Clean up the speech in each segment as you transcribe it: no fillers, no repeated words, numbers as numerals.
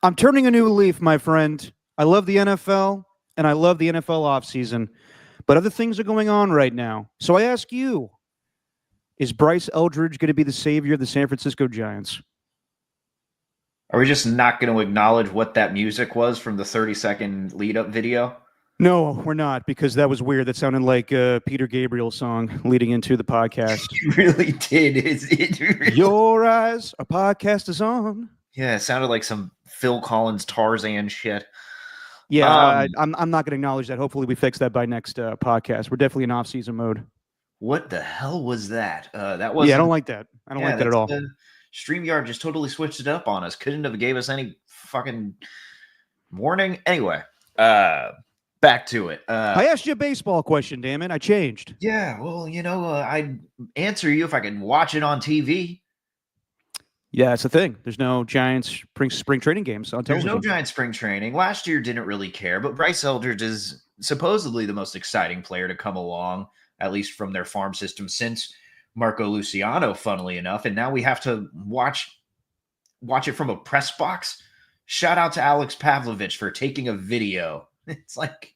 I'm turning a new leaf, my friend. I love the NFL, and I love the NFL offseason, but other things are going on right now. So I ask you, is Bryce Eldridge going to be the savior of the San Francisco Giants? Are we just not going to acknowledge what that music was from the 30-second lead-up video? No, we're not, because that was weird. That sounded like a Peter Gabriel song leading into the podcast. It really did. It really... Your eyes, our podcast is on. Yeah, it sounded like some Phil Collins Tarzan shit. Yeah, I'm not going to acknowledge that. Hopefully we fix that by next podcast. We're definitely in off-season mode. What the hell was that? That was I don't like that. I don't like that at all. StreamYard just totally switched it up on us. Couldn't have gave us any fucking warning. Anyway, back to it. I asked you a baseball question, damn it. I changed. Yeah, well, I'd answer you if I could watch it on TV. Yeah, that's the thing. There's no Giants spring training games on television. There's no Giants spring training. Last year didn't really care, but Bryce Eldridge is supposedly the most exciting player to come along, at least from their farm system since Marco Luciano, funnily enough. And now we have to watch it from a press box. Shout out to Alex Pavlovich for taking a video. It's like,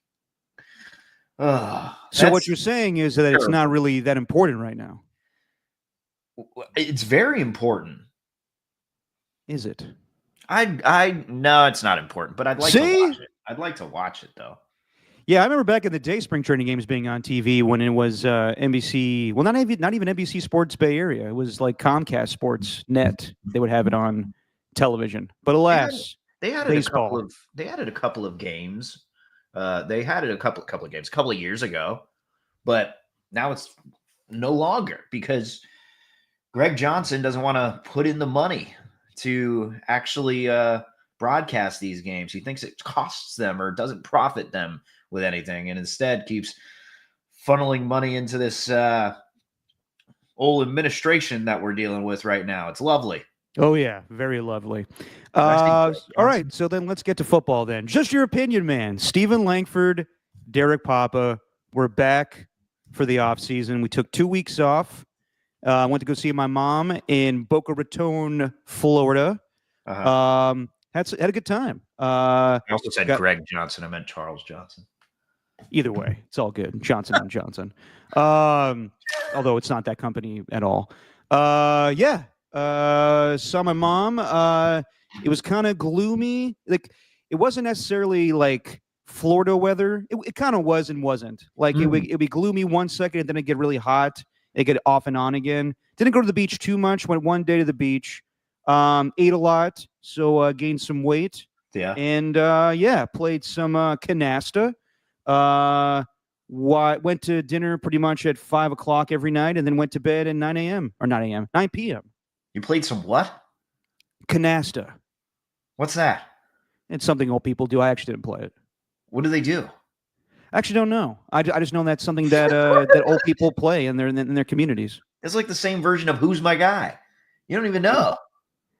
so what you're saying is that it's not really that important right now. It's very important. Is it? No, it's not important, but I'd like to watch it. I'd like to watch it though. Yeah, I remember back in the day, spring training games being on TV when it was NBC. Well, not even NBC Sports Bay Area. It was like Comcast Sports Net. They would have it on television. But alas, they had baseball. They added a couple of games. They had it a couple of games a couple of years ago, but now it's no longer because Greg Johnson doesn't want to put in the money to actually broadcast these games. He thinks it costs them or doesn't profit them with anything, and instead keeps funneling money into this old administration that we're dealing with right now. It's lovely. Oh, yeah. Very lovely. All right. So then let's get to football then. Just your opinion, man. Stephen Langford, Derek Papa, we're back for the offseason. We took 2 weeks off. I went to go see my mom in Boca Raton, Florida. Had a good time. I also said Greg Johnson. I meant Charles Johnson. Either way, it's all good. Johnson & Johnson. Although it's not that company at all. Saw my mom. It was kind of gloomy. Like, it wasn't necessarily like Florida weather. It kind of was and wasn't. Like, it'd be gloomy 1 second, and then it'd get really hot. It'd get off and on again. Didn't go to the beach too much. Went one day to the beach. Ate a lot, so gained some weight. Yeah. And played some canasta. Went to dinner pretty much at 5 o'clock every night, and then went to bed at 9 p.m. You played some what? Canasta. What's that? It's something old people do. I actually didn't play it. What do they do? I actually don't know. I just know that's something that that old people play in their communities. It's like the same version of Who's My Guy. You don't even know.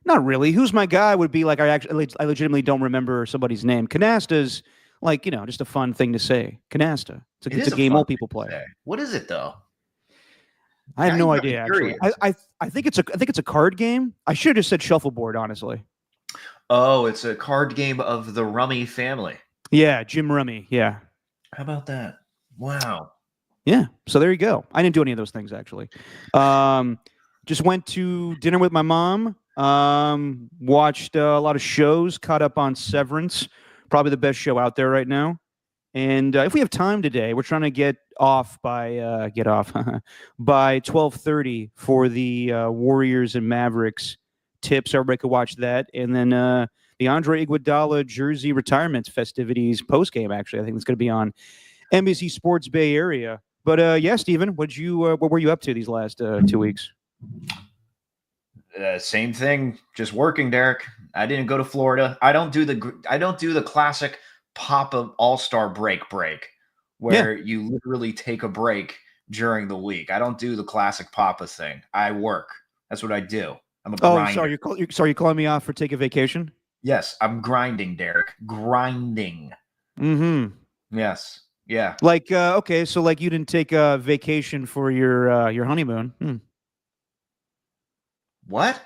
Not really. Who's My Guy would be like I legitimately don't remember somebody's name. Canasta's like, just a fun thing to say. Canasta. It's a game old people play. What is it though? I have no idea. Actually, I think it's a card game. I should have just said shuffleboard, honestly. Oh, it's a card game of the Rummy family. Yeah, Jim Rummy. Yeah. How about that? Wow. Yeah. So there you go. I didn't do any of those things actually. Just went to dinner with my mom. Watched a lot of shows. Caught up on Severance. Probably the best show out there right now. And if we have time today, we're trying to get off by 12:30 for the Warriors and Mavericks tips. Everybody could watch that, and then the Andre Iguodala jersey retirement festivities post game. Actually, I think it's going to be on NBC Sports Bay Area. But yeah, Steven, what were you up to these last 2 weeks? Same thing, just working, Derek. I didn't go to Florida. I don't do the classic Papa All-Star break where you literally take a break during the week. I don't do the classic Papa thing. I work. That's what I do. I'm a grinder. Sorry, you're calling me off for taking vacation? Yes, I'm grinding, Derek. Grinding. Mm-hmm. Yes. Yeah. Like okay, so like you didn't take a vacation for your honeymoon. What?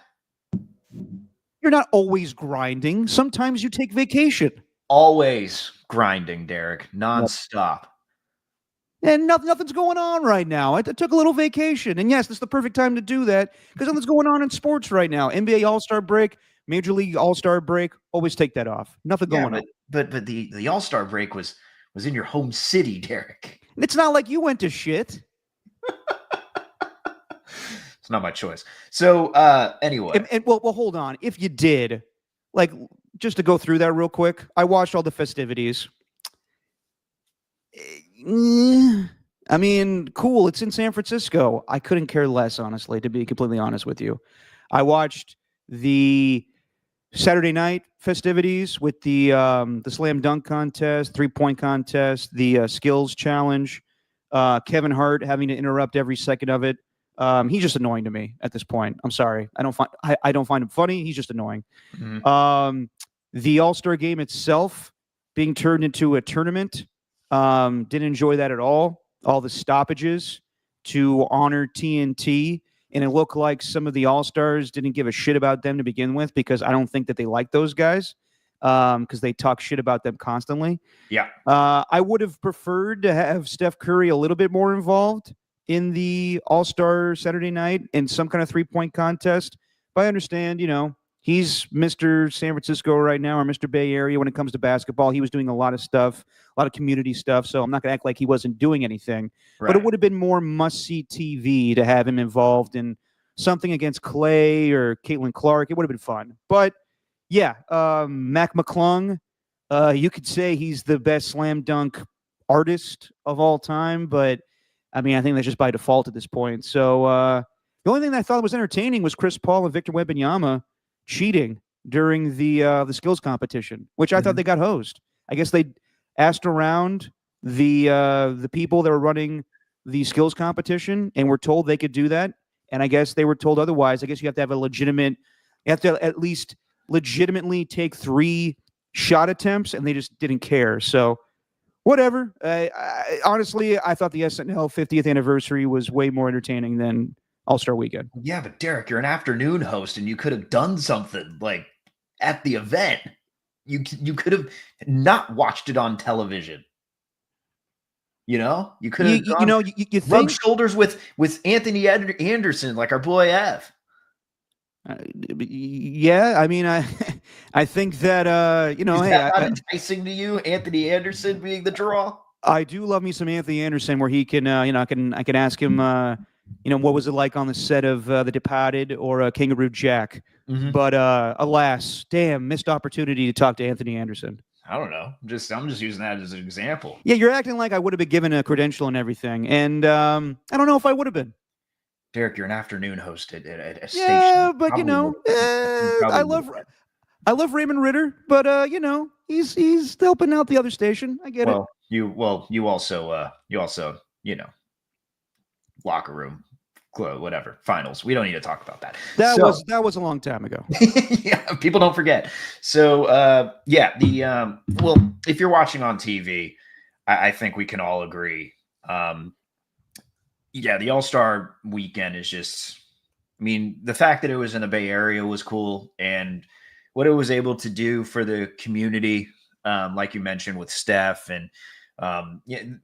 You're not always grinding. Sometimes you take vacation. Always grinding, Derek, Yep. nonstop. And nothing's going on right now. I took a little vacation. And yes, this is the perfect time to do that because nothing's going on in sports right now. NBA All-Star break, Major League All-Star break, always take that off. Nothing Yeah, going on. but the All-Star break was in your home city, Derek. It's not like you went to shit. It's not my choice. So anyway. Well, hold on. If you did, like, just to go through that real quick, I watched all the festivities. I mean, cool. It's in San Francisco. I couldn't care less, honestly, to be completely honest with you. I watched the Saturday night festivities with the slam dunk contest, 3-point contest, the skills challenge. Kevin Hart having to interrupt every second of it. He's just annoying to me at this point. I'm sorry. I don't find him funny. He's just annoying. Mm-hmm. The All-Star game itself being turned into a tournament. Didn't enjoy that at all. All the stoppages to honor TNT. And it looked like some of the All-Stars didn't give a shit about them to begin with because I don't think that they like those guys because they talk shit about them constantly. Yeah. I would have preferred to have Steph Curry a little bit more involved in the All-Star Saturday night in some kind of 3-point contest. But I understand, he's Mr. San Francisco right now or Mr. Bay Area when it comes to basketball. He was doing a lot of stuff, a lot of community stuff. So I'm not going to act like he wasn't doing anything. Right. But it would have been more must-see TV to have him involved in something against Clay or Caitlin Clark. It would have been fun. But, yeah, Mac McClung, you could say he's the best slam dunk artist of all time. But, I mean, I think that's just by default at this point. So the only thing that I thought was entertaining was Chris Paul and Victor Wembanyama cheating during the skills competition, which I thought they got hosed. I guess they asked around the people that were running the skills competition and were told they could do that. And I guess they were told otherwise. I guess you have to have you have to at least legitimately take 3 shot attempts, and they just didn't care. So whatever. Honestly, I thought the SNL 50th anniversary was way more entertaining than All-Star Weekend. Yeah, but Derek, you're an afternoon host, and you could have done something like at the event. You could have not watched it on television. You could have you rubbed shoulders with Anthony Anderson, like our boy F. Yeah, I mean, I think that is that not enticing to you, Anthony Anderson being the draw? I do love me some Anthony Anderson, where he can, I can ask him, what was it like on the set of The Departed or Kangaroo Jack? Mm-hmm. But alas, damn, missed opportunity to talk to Anthony Anderson. I don't know. I'm just using that as an example. Yeah, you're acting like I would have been given a credential and everything, and I don't know if I would have been. Derek, you're an afternoon host at a station. Yeah, but I love Raymond Ritter, but he's helping out the other station. I get it. You also locker room, whatever, finals. We don't need to talk about that. That was a long time ago. Yeah, people don't forget. So if you're watching on TV, I think we can all agree. The All-Star weekend is just, I mean, the fact that it was in the Bay Area was cool, and what it was able to do for the community, like you mentioned with Steph, and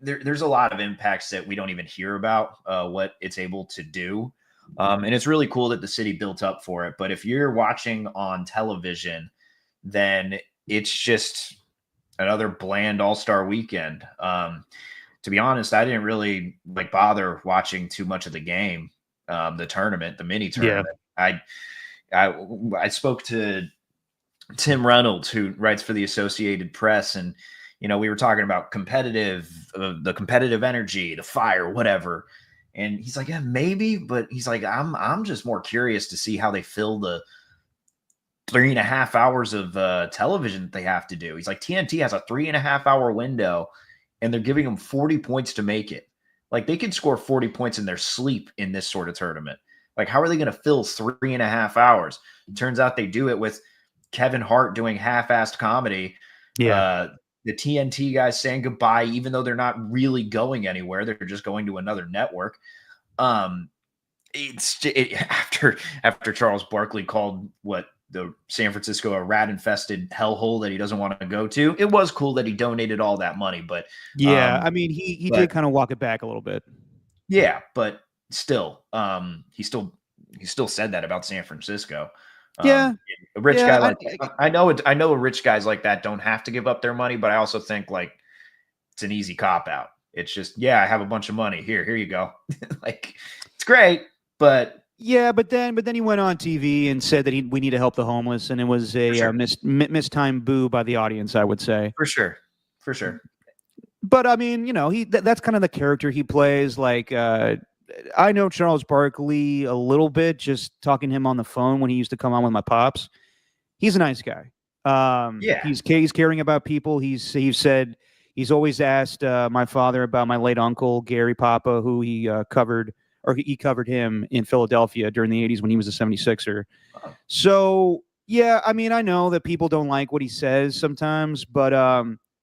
there's a lot of impacts that we don't even hear about what it's able to do. And it's really cool that the city built up for it. But if you're watching on television, then it's just another bland All-Star weekend. To be honest, I didn't really bother watching too much of the game, the tournament, the mini tournament. Yeah. I spoke to Tim Reynolds, who writes for the Associated Press, and we were talking about the competitive energy, the fire, whatever. And he's like, yeah, maybe, but he's like, I'm just more curious to see how they fill the 3.5 hours of television that they have to do. He's like, TNT has a 3.5 hour window, and they're giving them 40 points to make it. Like, they could score 40 points in their sleep in this sort of tournament. Like, how are they going to fill 3.5 hours? It turns out they do it with Kevin Hart doing half-assed comedy. Yeah. The TNT guys saying goodbye, even though they're not really going anywhere. They're just going to another network. After Charles Barkley called what the San Francisco a rat infested hellhole that he doesn't want to go to. It was cool that he donated all that money, but Yeah, I mean, he did kind of walk it back a little bit. yeah, but still, he still said that about San Francisco. Yeah, a rich yeah, guy like I know rich guys like that don't have to give up their money, but I also think like it's an easy cop out. It's just, yeah, I have a bunch of money. Here you go. Like, it's great, but yeah, but then he went on TV and said that we need to help the homeless, and it was a sure. mistimed boo by the audience, I would say. For sure. But I mean, that's kind of the character he plays. Like, I know Charles Barkley a little bit, just talking to him on the phone when he used to come on with my pops. He's a nice guy. Yeah. He's caring about people. He said he's always asked my father about my late uncle Gary Papa, who he covered, or he covered him in Philadelphia during the 80s when he was a 76er. Oh. So yeah, I mean, I know that people don't like what he says sometimes, but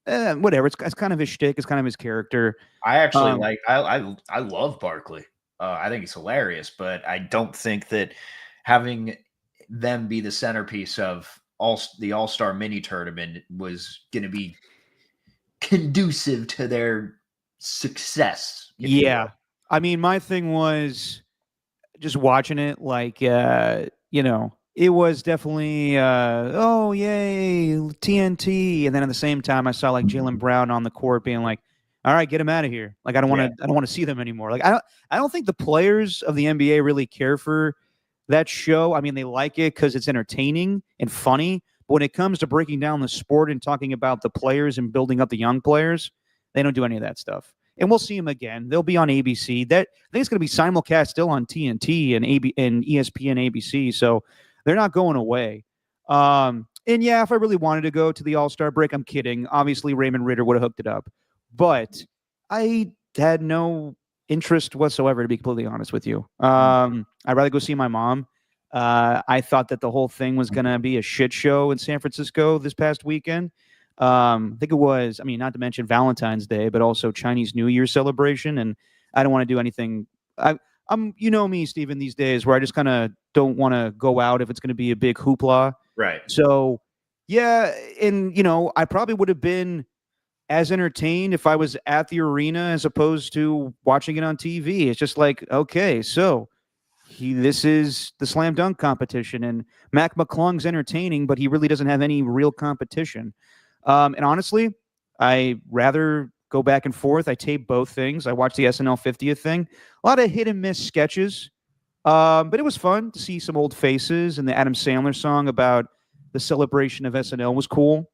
whatever. It's kind of his shtick. It's kind of his character. I actually I love Barkley. I think he's hilarious, but I don't think that having them be the centerpiece of the All-Star mini tournament was going to be conducive to their success. Yeah. I mean, my thing was just watching it, like, it was definitely, oh, yay, TNT. And then at the same time, I saw like Jaylen Brown on the court being like, all right, get him out of here. Like, I don't want to see them anymore. Like, I don't think the players of the NBA really care for that show. I mean, they like it because it's entertaining and funny. But when it comes to breaking down the sport and talking about the players and building up the young players, they don't do any of that stuff. And we'll see them again. They'll be on ABC. I think it's going to be simulcast still on TNT and ESPN, ABC. So they're not going away. And yeah, if I really wanted to go to the All-Star break, I'm kidding. Obviously, Raymond Ritter would have hooked it up. But I had no interest whatsoever, to be completely honest with you. I'd rather go see my mom. I thought that the whole thing was going to be a shit show in San Francisco this past weekend. I think it was, I mean, not to mention Valentine's Day, but also Chinese New Year celebration. And I don't want to do anything. I'm, me, Steven, these days where I just kind of don't want to go out if it's going to be a big hoopla. Right. So, yeah. And, I probably would have been as entertained if I was at the arena as opposed to watching it on TV. It's just like, okay, so this is the slam dunk competition, and Mac McClung's entertaining, but he really doesn't have any real competition. And honestly, I rather go back and forth. I tape both things. I watched the SNL 50th thing. A lot of hit and miss sketches, but it was fun to see some old faces, and the Adam Sandler song about the celebration of SNL was cool.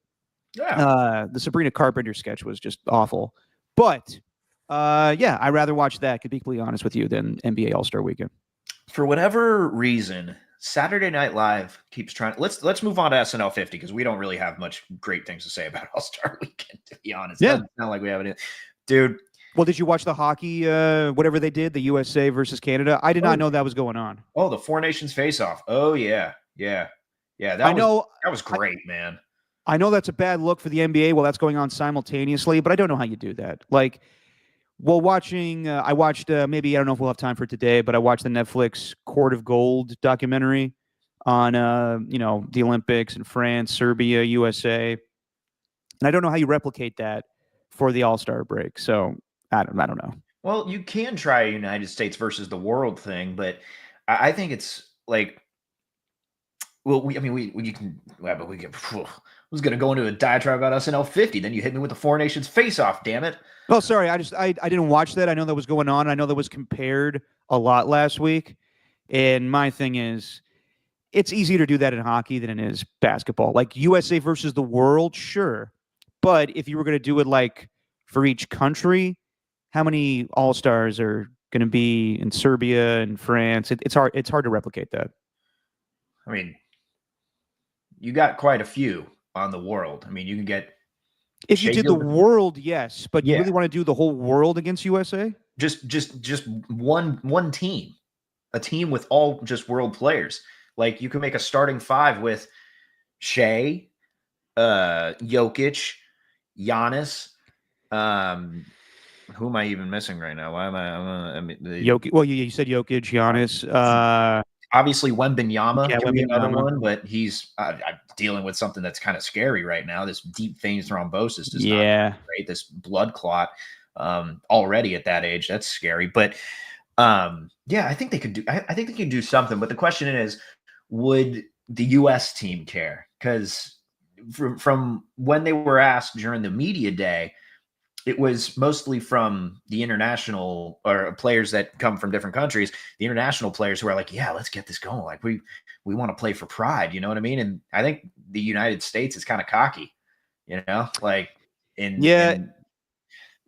Yeah. The Sabrina Carpenter sketch was just awful. But yeah, I'd rather watch that, to be completely honest with you, than NBA All-Star Weekend. For whatever reason, Saturday Night Live keeps trying. Let's move on to SNL 50 because we don't really have much great things to say about All-Star Weekend, to be honest. Yeah. Doesn't sound like we have it. Dude. Well, did you watch the hockey, whatever they did, the USA versus Canada? I did not know that was going on. Oh, the Four Nations face-off. Oh, yeah. That was great, man. I know that's a bad look for the NBA while that's going on simultaneously, but I don't know how you do that. Like, well, I watched, maybe, I don't know if we'll have time for today, but I watched the Netflix Court of Gold documentary on, the Olympics in France, Serbia, USA. And I don't know how you replicate that for the All-Star break. So I don't know. Well, you can try a United States versus the world thing, but I think it's like, well, we can, but we can. I was going to go into a diatribe about SNL 50. Then you hit me with the Four Nations face-off. Damn it! Well, sorry, I didn't watch that. I know that was going on. I know that was compared a lot last week. And my thing is, it's easier to do that in hockey than it is basketball. Like USA versus the world, sure, but if you were going to do it like for each country, how many All-Stars are going to be in Serbia and France? It's hard. It's hard to replicate that. I mean, you got quite a few on the world. I mean, you can get. If you did the world, yes, but you really want to do the whole world against USA? Just one team, a team with all just world players. Like you can make a starting five with Shea, Jokic, Giannis. Who am I even missing right now? Why am I? Jokic. Well, you said Jokic, Giannis. Obviously, Wembenyama Yeah, can be another Wembanyama. one, but he's dealing with something that's kind of scary right now. This deep vein thrombosis does not Yeah. great. This blood clot already at that age. That's scary. But yeah, I think they could do. I think they could do something. But the question is, would the U.S. team care? Because from when they were asked during the media day, it was mostly from the international or players that come from different countries, the international players who are like, yeah, let's get this going. Like we want to play for pride, you know what I mean? And I think the United States is kind of cocky, like in Yeah. in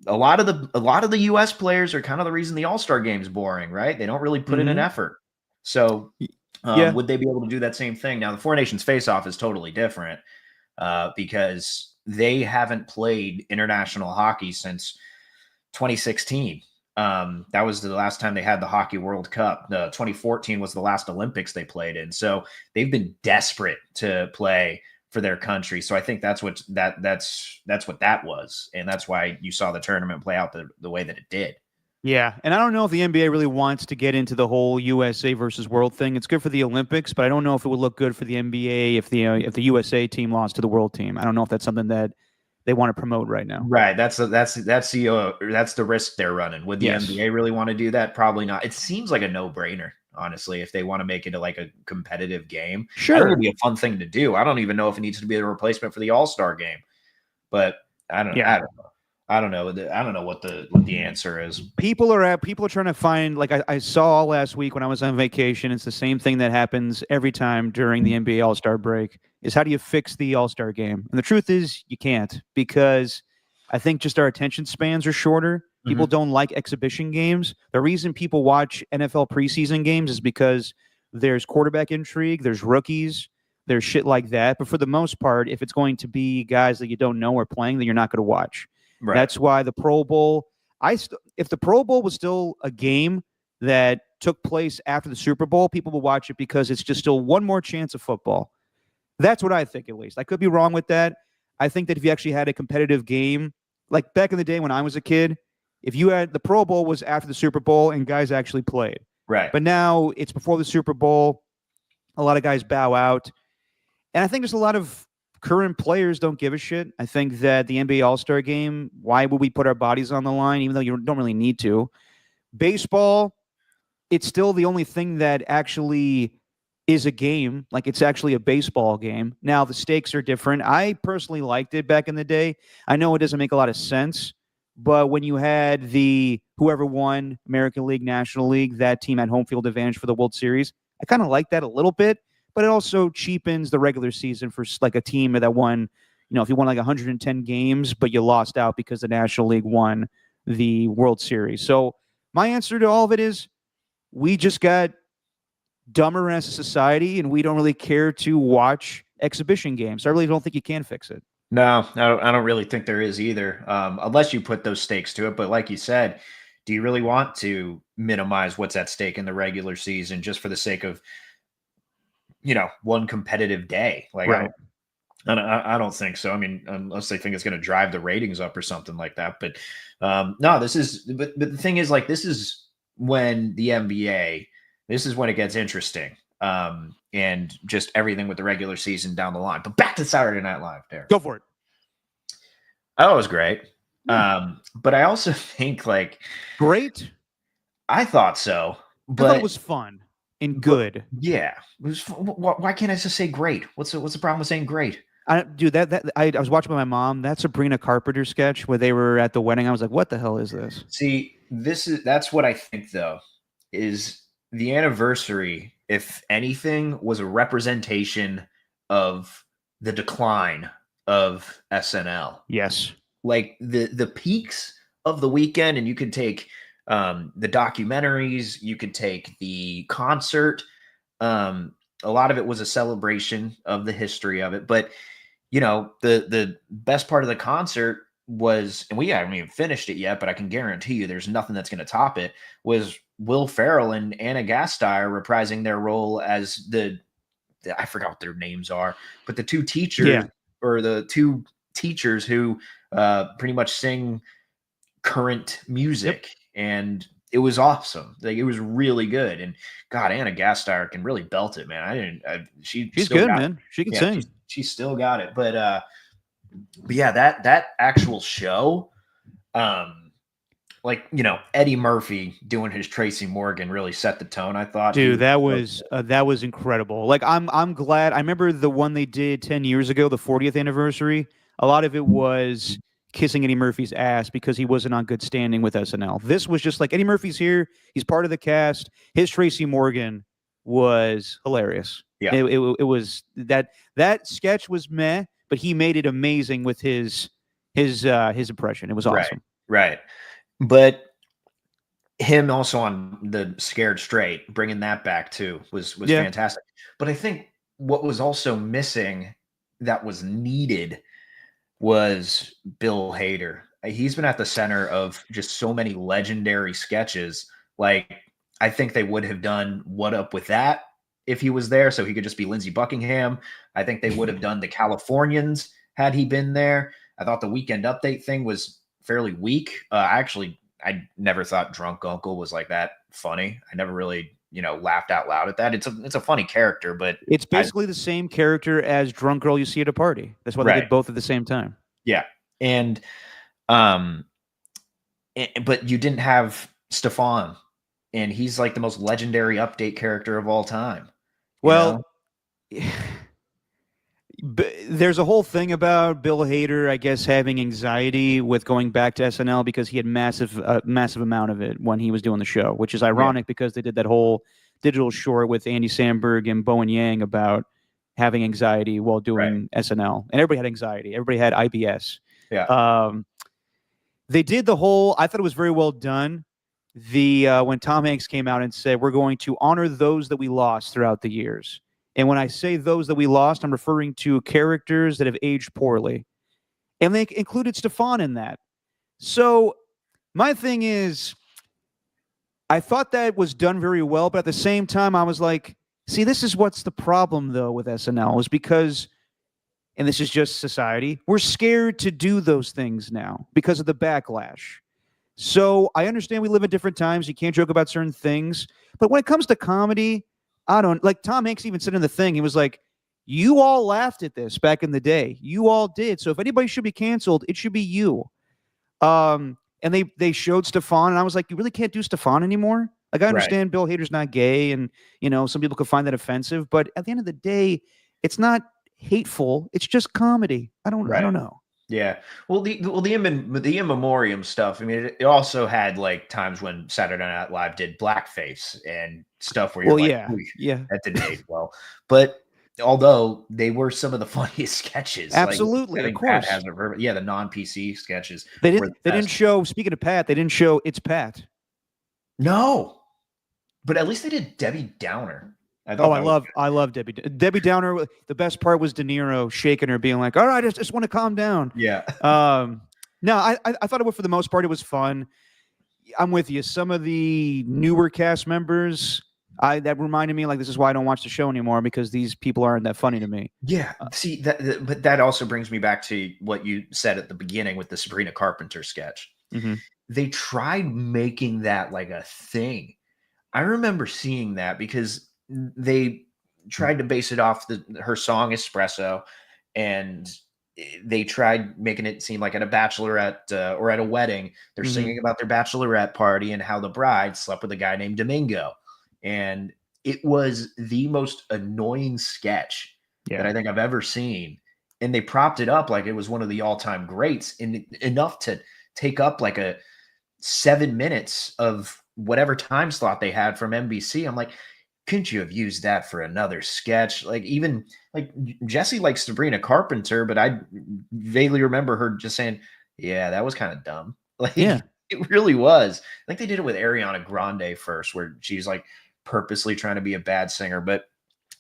a lot of the US players are kind of the reason the All-Star game is boring, right? They don't really put in an Hmm. effort. So Yeah. would they be able to do that same thing? Now the Four Nations face-off is totally different because they haven't played international hockey since 2016. That was the last time they had the Hockey World Cup. 2014 was the last Olympics they played in. So they've been desperate to play for their country. So I think that's what that was, and that's why you saw the tournament play out the way that it did. Yeah, and I don't know if the NBA really wants to get into the whole USA versus world thing. It's good for the Olympics, but I don't know if it would look good for the NBA if the USA team lost to the world team. I don't know if that's something that they want to promote right now. Right. That's the risk they're running. Would the Yes. NBA really want to do that? Probably not. It seems like a no-brainer, honestly, if they want to make it like a competitive game. I think it'd Sure. be a fun thing to do. I don't even know if it needs to be a replacement for the All-Star game, but I don't. Yeah. I don't know. I don't know. I don't know what the answer is. People are trying to find, like I saw last week when I was on vacation. It's the same thing that happens every time during the NBA All-Star break. Is how do you fix the All-Star game? And the truth is you can't, because I think just our attention spans are shorter. People Mhm. don't like exhibition games. The reason people watch NFL preseason games is because there's quarterback intrigue, there's rookies, there's shit like that. But for the most part, if it's going to be guys that you don't know are playing, then you're not going to watch. Right. That's why the Pro Bowl. If the Pro Bowl was still a game that took place after the Super Bowl, people will watch it because it's just still one more chance of football. That's what I think, at least. I could be wrong with that. I think that if you actually had a competitive game, like back in the day when I was a kid, if you had the Pro Bowl was after the Super Bowl and guys actually played. Right. But now it's before the Super Bowl. A lot of guys bow out. And I think there's a lot of current players don't give a shit. I think that the NBA All-Star game, why would we put our bodies on the line, even though you don't really need to? Baseball, it's still the only thing that actually is a game. Like, it's actually a baseball game. Now, the stakes are different. I personally liked it back in the day. I know it doesn't make a lot of sense, but when you had whoever won American League, National League, that team had home field advantage for the World Series, I kind of like that a little bit, but it also cheapens the regular season for like a team that won, if you won like 110 games, but you lost out because the National League won the World Series. So my answer to all of it is we just got dumber as a society, and we don't really care to watch exhibition games. I really don't think you can fix it. No, I don't really think there is either, unless you put those stakes to it. But like you said, do you really want to minimize what's at stake in the regular season just for the sake of one competitive day? Like Right. I don't think so. I mean, unless they think it's going to drive the ratings up or something like that. But no, but the thing is, like, this is when the NBA, this is when it gets interesting. And just everything with the regular season down the line. But back to Saturday Night Live, there. Go for it. Oh, it was great. Yeah. But I also think, like, Great. I thought so, I thought it but was fun and good. yeah, it was. Why can't I just say great? What's the problem with saying great? Dude, I was watching with my mom. That Sabrina Carpenter sketch where they were at the wedding. I was like, what the hell is this? See, that's what I think, though, is the anniversary, if anything, was a representation of the decline of SNL. Yes. Like the peaks of the weekend, and you could take the documentaries, you could take the concert. A lot of it was a celebration of the history of it, but the best part of the concert was, and we haven't even finished it yet, but I can guarantee you there's nothing that's going to top it, was Will Ferrell and Anna Gasteyer reprising their role as I forgot what their names are, but the two teachers, Yeah. or the two teachers who pretty much sing current music. And it was awesome. Like it was really good. And God, Anna Gasteyer can really belt it, man. She's She's still good, got man. She can yeah, sing. she's still got it. But yeah, that actual show, like Eddie Murphy doing his Tracy Morgan really set the tone. I thought he Dude, was that was incredible. Like I'm glad. I remember the one they did 10 years ago, the 40th anniversary. A lot of it was kissing Eddie Murphy's ass because he wasn't on good standing with SNL. This was just like Eddie Murphy's here. He's part of the cast. His Tracy Morgan was hilarious. yeah, It was that sketch was meh, but he made it amazing with his impression. It was right, awesome. right. But him also on the Scared Straight, bringing that back too was Yeah. fantastic. But I think what was also missing that was needed was Bill Hader. He's been at the center of just so many legendary sketches. Like, I think they would have done What Up With That if he was there, so he could just be Lindsey Buckingham. I think they would have done The Californians had he been there. I thought the Weekend Update thing was fairly weak. I never thought Drunk Uncle was like that funny. I never really, laughed out loud at that. It's a funny character, but It's basically the same character as Drunk Girl you see at a party. That's why they right. did both at the same time. Yeah. And um but you didn't have Stefan, and he's like the most legendary update character of all time. You Well, know? there's a whole thing about Bill Hader, I guess, having anxiety with going back to SNL because he had massive amount of it when he was doing the show, which is ironic because they did that whole digital short with Andy Samberg and Bowen Yang about having anxiety while doing SNL, and everybody had anxiety. Everybody had IBS. Yeah. They did the whole. I thought it was very well done. When Tom Hanks came out and said, "We're going to honor those that we lost throughout the years." And when I say those that we lost, I'm referring to characters that have aged poorly. And they included Stefan in that. So my thing is, I thought that was done very well, but at the same time, I was like, see, this is what's the problem, though, with SNL is because, and this is just society, we're scared to do those things now because of the backlash. So I understand we live in different times. You can't joke about certain things. But when it comes to comedy, I don't like Tom Hanks even said in the thing, he was like, you all laughed at this back in the day. You all did. So if anybody should be canceled, it should be you. And they showed Stefan, and I was like, you really can't do Stefan anymore? Like, I understand Bill Hader's not gay, and some people could find that offensive, but at the end of the day, it's not hateful. It's just comedy. I don't know. Yeah. Well, the in memoriam stuff. I mean, it also had like times when Saturday Night Live did blackface and stuff where you're yeah, that didn't age well. But although they were some of the funniest sketches, absolutely, like, I think of course. Pat has the non-PC sketches. They didn't show. Speaking of Pat, they didn't show It's Pat. No, but at least they did Debbie Downer. I love Debbie Downer. The best part was De Niro shaking her, being like, "All right, I just want to calm down." Yeah. No, I thought it was, for the most part, it was fun. I'm with you. Some of the newer cast members, that reminded me, like, this is why I don't watch the show anymore, because these people aren't that funny to me. Yeah. See but that also brings me back to what you said at the beginning with the Sabrina Carpenter sketch. Mm-hmm. They tried making that like a thing. I remember seeing that because they tried to base it off her song Espresso, and they tried making it seem like at a bachelorette or at a wedding, they're singing about their bachelorette party and how the bride slept with a guy named Domingo. And it was the most annoying sketch that I think I've ever seen. And they propped it up like it was one of the all-time greats, and enough to take up like a 7 minutes of whatever time slot they had from NBC. I'm like, couldn't you have used that for another sketch? Like, even like Jesse likes Sabrina Carpenter, but I vaguely remember her just saying, yeah, that was kind of dumb. Like, it really was. I think they did it with Ariana Grande first, where she's like purposely trying to be a bad singer. But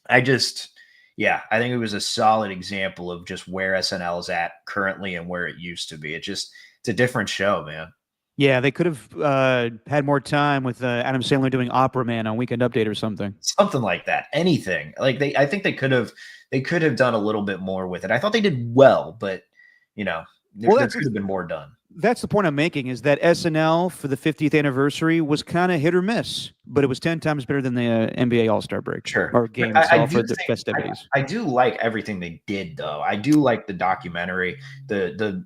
I think it was a solid example of just where SNL is at currently and where it used to be. It's a different show, man. Yeah, they could have had more time with Adam Sandler doing Opera Man on Weekend Update or something. Something like that. Anything. Like, I think they could have done a little bit more with it. I thought they did well, but there could have been more done. That's the point I'm making, is that SNL for the 50th anniversary was kind of hit or miss, but it was 10 times better than the NBA All-Star break Sure. or game I itself do or the think festivities. I do like everything they did, though. I do like the documentary, the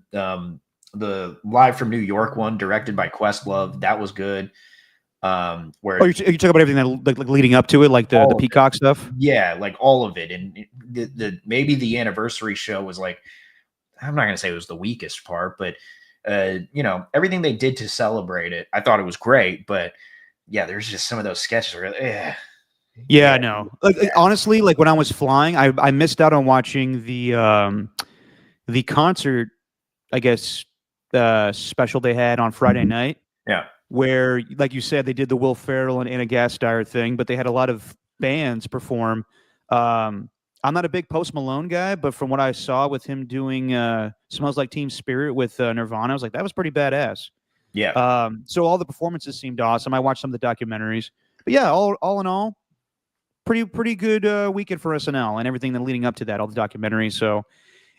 Live from New York one, directed by Questlove. That was good. Where Oh, you talk about everything that like leading up to it, like the all of it. Peacock stuff? Yeah, like all of it. And the maybe the anniversary show was like, I'm not gonna say it was the weakest part, but everything they did to celebrate it, I thought it was great. But yeah, there's just some of those sketches where Yeah, no. Like honestly, like when I was flying, I missed out on watching the concert, I guess, special they had on Friday night, yeah. where, like you said, they did the Will Ferrell and Anna Gasteyer thing, but they had a lot of bands perform. I'm not a big Post Malone guy, but from what I saw with him doing "Smells Like Teen Spirit" with Nirvana, I was like, that was pretty badass. Yeah. So all the performances seemed awesome. I watched some of the documentaries, but yeah, all in all, pretty good weekend for SNL and everything that leading up to that, all the documentaries. So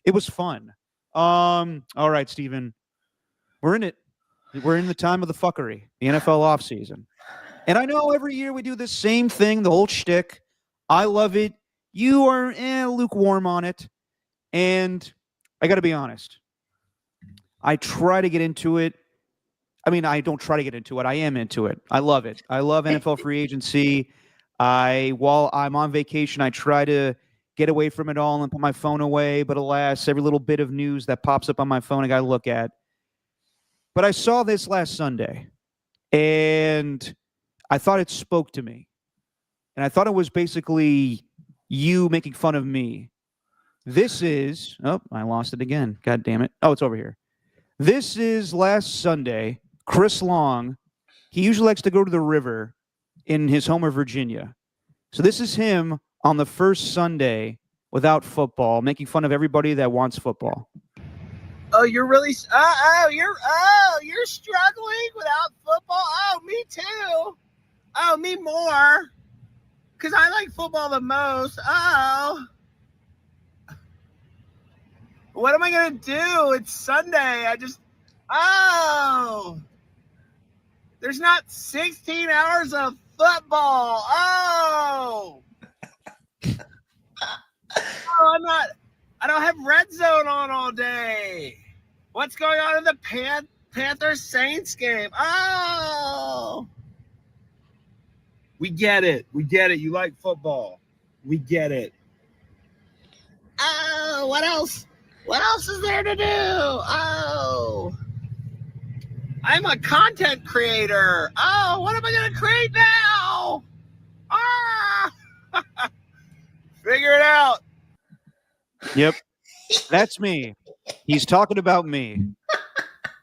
it was fun. All right, Steven, we're in it. We're in the time of the fuckery, the NFL offseason. And I know every year we do the same thing, the whole shtick. I love it. You are lukewarm on it. And I got to be honest. I try to get into it. I mean, I don't try to get into it. I am into it. I love it. I love NFL free agency. While I'm on vacation, I try to get away from it all and put my phone away. But alas, every little bit of news that pops up on my phone, I got to look at. But I saw this last Sunday, and I thought it spoke to me. And I thought it was basically you making fun of me. This is, oh, I lost it again. God damn it. Oh, it's over here. This is last Sunday. Chris Long, he usually likes to go to the river in his home of Virginia. So this is him on the first Sunday without football, making fun of everybody that wants football. Oh, you're really you're struggling without football? Oh, me too. Oh, me more. Because I like football the most. Oh. What am I going to do? It's Sunday. There's not 16 hours of football. Oh. I don't have Red Zone on all day. What's going on in the Panthers Saints game? Oh. We get it. You like football. We get it. Oh, what else? What else is there to do? Oh. I'm a content creator. Oh, what am I going to create now? Ah. Figure it out. Yep. That's me. He's talking about me.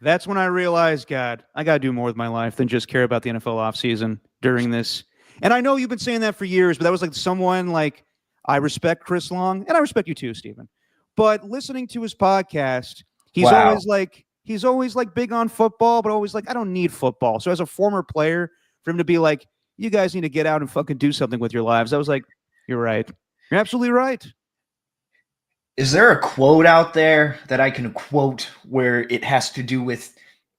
That's when I realized, God, I got to do more with my life than just care about the NFL offseason during this. And I know you've been saying that for years, but that was like someone like, I respect Chris Long, and I respect you too, Stephen. But listening to his podcast, he's always like big on football, but always like, I don't need football. So as a former player, for him to be like, you guys need to get out and fucking do something with your lives, I was like, you're right. You're absolutely right. Is there a quote out there that I can quote where it has to do with,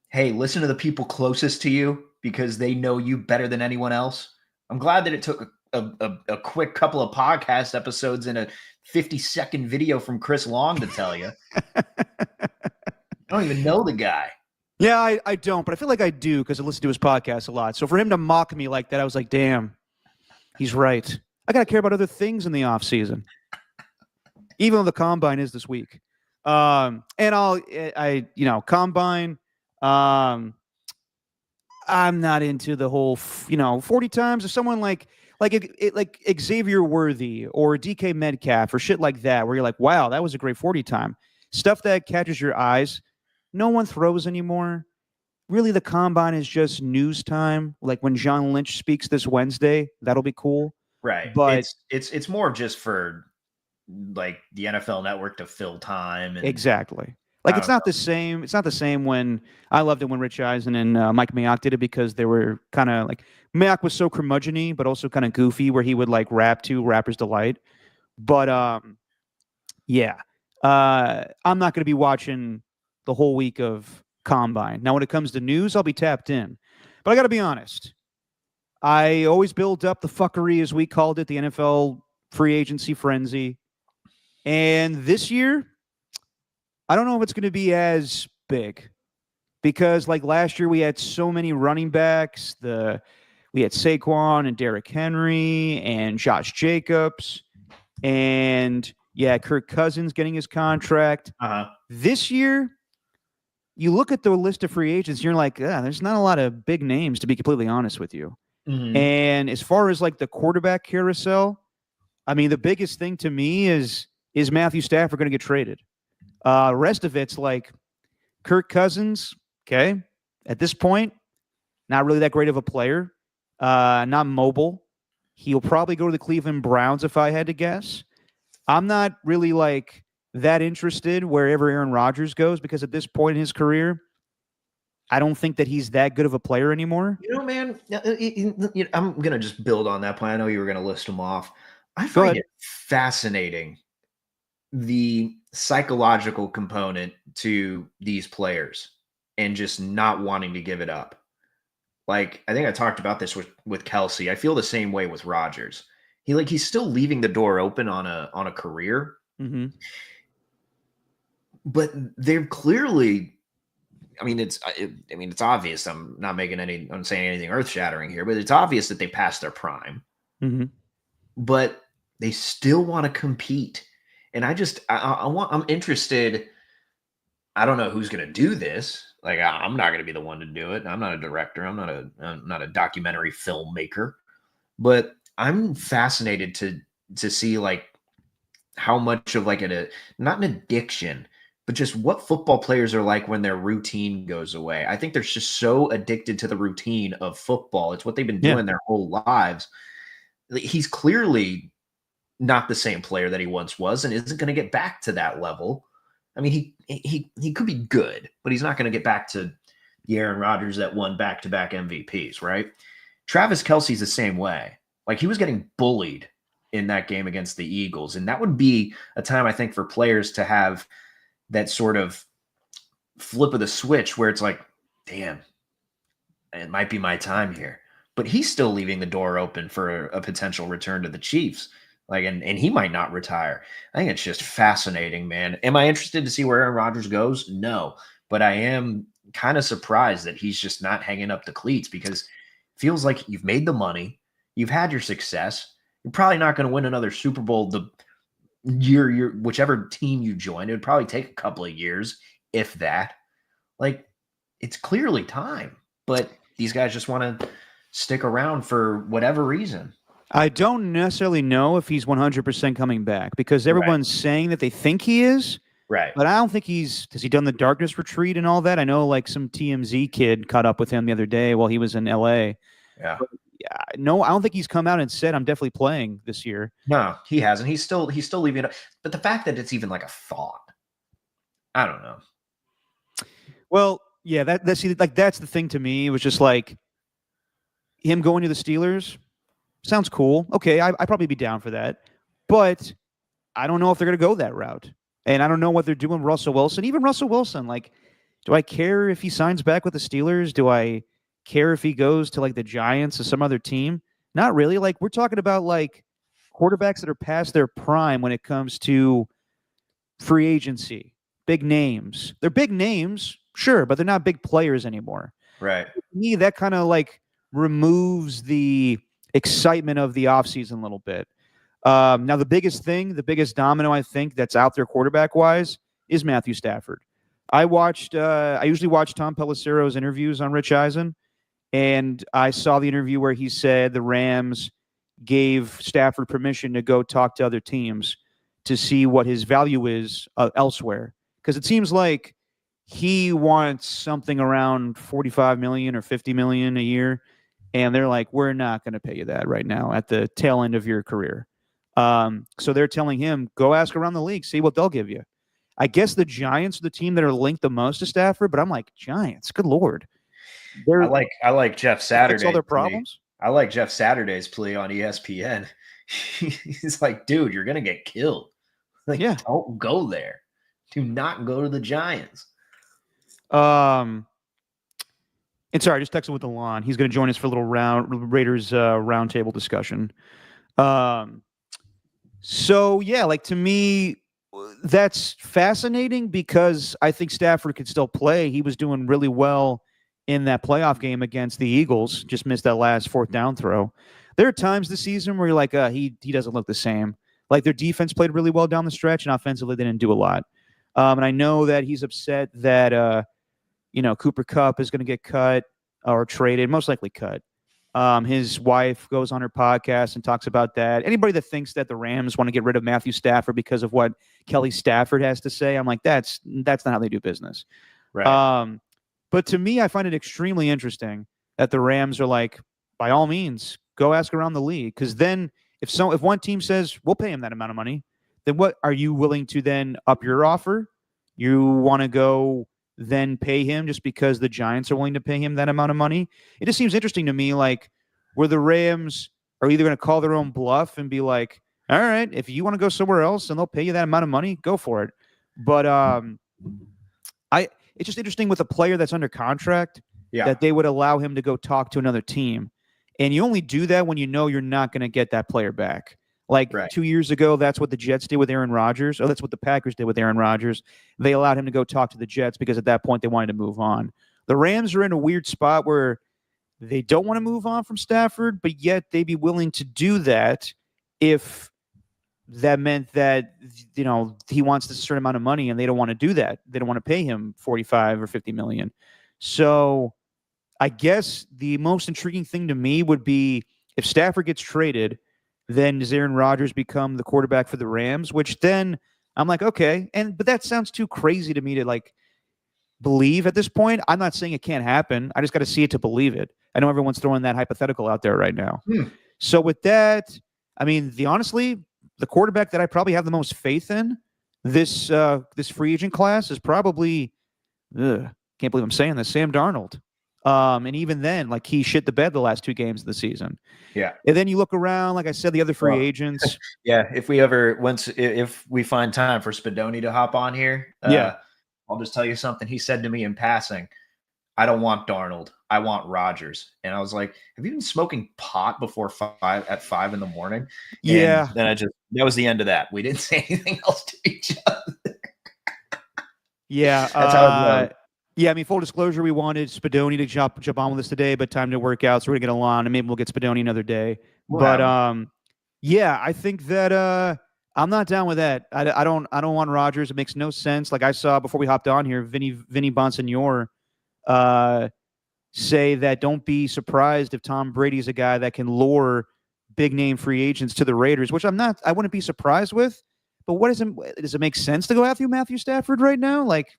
hey, listen to the people closest to you because they know you better than anyone else? I'm glad that it took a quick couple of podcast episodes and a 50-second video from Chris Long to tell you. I don't even know the guy. Yeah, I don't, but I feel like I do because I listen to his podcast a lot. So for him to mock me like that, I was like, damn, he's right. I got to care about other things in the off season. Even though the combine is this week. And combine, I'm not into the whole, 40 times. If someone like Xavier Worthy or DK Metcalf or shit like that, where you're like, wow, that was a great 40 time. Stuff that catches your eyes. No one throws anymore. Really, the combine is just news time. Like when John Lynch speaks this Wednesday, that'll be cool. Right. But it's more just for like the NFL Network to fill time. And exactly. Like it's not the same. It's not the same when I loved it when Rich Eisen and Mike Mayock did it because they were kind of like Mayock was so curmudgeon-y, but also kind of goofy where he would like rap to Rapper's Delight. But I'm not going to be watching the whole week of combine. Now, when it comes to news, I'll be tapped in. But I got to be honest. I always build up the fuckery, as we called it, the NFL free agency frenzy. And this year, I don't know if it's going to be as big because, like last year, we had so many running backs. We had Saquon and Derrick Henry and Josh Jacobs. And yeah, Kirk Cousins getting his contract. This year, you look at the list of free agents, you're like, there's not a lot of big names, to be completely honest with you. Mm-hmm. And as far as like the quarterback carousel, I mean, the biggest thing to me is Matthew Stafford going to get traded? The rest of it's like Kirk Cousins, okay, at this point, not really that great of a player, not mobile. He'll probably go to the Cleveland Browns if I had to guess. I'm not really like that interested wherever Aaron Rodgers goes because at this point in his career, I don't think that he's that good of a player anymore. You know, man, I'm going to just build on that point. I know you were going to list them off. I find it fascinating, the psychological component to these players and just not wanting to give it up. Like, I think I talked about this with Kelsey. I feel the same way with Rodgers. He's still leaving the door open on a career. Mm-hmm. But they're clearly, it's obvious. I'm saying anything earth-shattering here, but it's obvious that they passed their prime. Mm-hmm. But they still want to compete. And I'm interested. I don't know who's going to do this. Like, I'm not going to be the one to do it. I'm not a director. I'm not a documentary filmmaker, but I'm fascinated to see like how much of like not an addiction, but just what football players are like when their routine goes away. I think they're just so addicted to the routine of football. It's what they've been doing their whole lives. He's clearly not the same player that he once was and isn't going to get back to that level. I mean, he could be good, but he's not going to get back to the Aaron Rodgers that won back-to-back MVPs, right? Travis Kelce's the same way. Like, he was getting bullied in that game against the Eagles, and that would be a time, I think, for players to have that sort of flip of the switch where it's like, damn, it might be my time here. But he's still leaving the door open for a potential return to the Chiefs. Like, and he might not retire. I think it's just fascinating, man. Am I interested to see where Aaron Rodgers goes? No, but I am kind of surprised that he's just not hanging up the cleats because it feels like you've made the money, you've had your success. You're probably not going to win another Super Bowl the year whichever team you join. It would probably take a couple of years, if that. Like, it's clearly time, but these guys just want to stick around for whatever reason. I don't necessarily know if he's 100% coming back because everyone's saying that they think he is. Right. But I don't think has he done the darkness retreat and all that? I know like some TMZ kid caught up with him the other day while he was in LA. Yeah. But, no, I don't think he's come out and said I'm definitely playing this year. No, he hasn't. He's still leaving it. But the fact that it's even like a thought, I don't know. Well, yeah, that's the thing to me. It was just like him going to the Steelers. Sounds cool. Okay, I'd probably be down for that. But I don't know if they're going to go that route. And I don't know what they're doing with Russell Wilson. Even Russell Wilson, like, do I care if he signs back with the Steelers? Do I care if he goes to, like, the Giants or some other team? Not really. Like, we're talking about, like, quarterbacks that are past their prime when it comes to free agency. Big names. They're big names, sure, but they're not big players anymore. Right. To me, that kind of, like, removes the excitement of the offseason a little bit. Now, the biggest domino, I think, that's out there quarterback-wise is Matthew Stafford. I usually watch Tom Pelissero's interviews on Rich Eisen, and I saw the interview where he said the Rams gave Stafford permission to go talk to other teams to see what his value is elsewhere. Because it seems like he wants something around $45 million or $50 million a year, and they're like, we're not going to pay you that right now at the tail end of your career. So they're telling him, go ask around the league, see what they'll give you. I guess the Giants are the team that are linked the most to Stafford, but I'm like, Giants, good Lord. I like Jeff Saturday's all their problems. I like Jeff Saturday's plea on ESPN. He's like, dude, you're going to get killed. Like, don't go there. Do not go to the Giants. And sorry, I just texted with Alon. He's going to join us for a little Raiders roundtable discussion. So yeah, like to me, that's fascinating because I think Stafford could still play. He was doing really well in that playoff game against the Eagles. Just missed that last fourth down throw. There are times this season where you're like, he doesn't look the same. Like their defense played really well down the stretch, and offensively they didn't do a lot. And I know that he's upset that Cooper Kupp is going to get cut or traded, most likely cut. His wife goes on her podcast and talks about that. Anybody that thinks that the Rams want to get rid of Matthew Stafford because of what Kelly Stafford has to say, I'm like, that's not how they do business. Right. But to me, I find it extremely interesting that the Rams are like, by all means, go ask around the league. Because then if one team says, we'll pay him that amount of money, then what are you willing to then up your offer? You want to go then pay him just because the Giants are willing to pay him that amount of money? It just seems interesting to me, like where the Rams are either going to call their own bluff and be like, all right, if you want to go somewhere else and they'll pay you that amount of money, go for it. But it's just interesting with a player that's under contract that they would allow him to go talk to another team. And you only do that when you know you're not going to get that player back. Like 2 years ago, that's what the Jets did with Aaron Rodgers. Or that's what the Packers did with Aaron Rodgers. They allowed him to go talk to the Jets because at that point they wanted to move on. The Rams are in a weird spot where they don't want to move on from Stafford, but yet they'd be willing to do that if that meant that, he wants this certain amount of money and they don't want to do that. They don't want to pay him 45 or 50 million. So I guess the most intriguing thing to me would be if Stafford gets traded, then does Aaron Rodgers become the quarterback for the Rams? Which then I'm like, okay. But that sounds too crazy to me to like believe at this point. I'm not saying it can't happen. I just got to see it to believe it. I know everyone's throwing that hypothetical out there right now. So with that, I mean, honestly, the quarterback that I probably have the most faith in this free agent class is probably, can't believe I'm saying this, Sam Darnold. And even then, like he shit the bed the last 2 games of the season. Yeah. And then you look around, like I said, the other free agents. Yeah. If we find time for Spadoni to hop on here, I'll just tell you something he said to me in passing. I don't want Darnold. I want Rodgers. And I was like, have you been smoking pot before 5 in the morning? Yeah. And then that was the end of that. We didn't say anything else to each other. Yeah. That's how it goes. Yeah, I mean, full disclosure, we wanted Spadoni to jump on with us today, but time to work out, so we're going to get Alon, and maybe we'll get Spadoni another day. Wow. But, yeah, I think that I'm not down with that. I don't want Rodgers. It makes no sense. Like I saw before we hopped on here, Vinny Bonsignor say that don't be surprised if Tom Brady's a guy that can lure big-name free agents to the Raiders, which I wouldn't be surprised with. But does it make sense to go after Matthew Stafford right now? Like,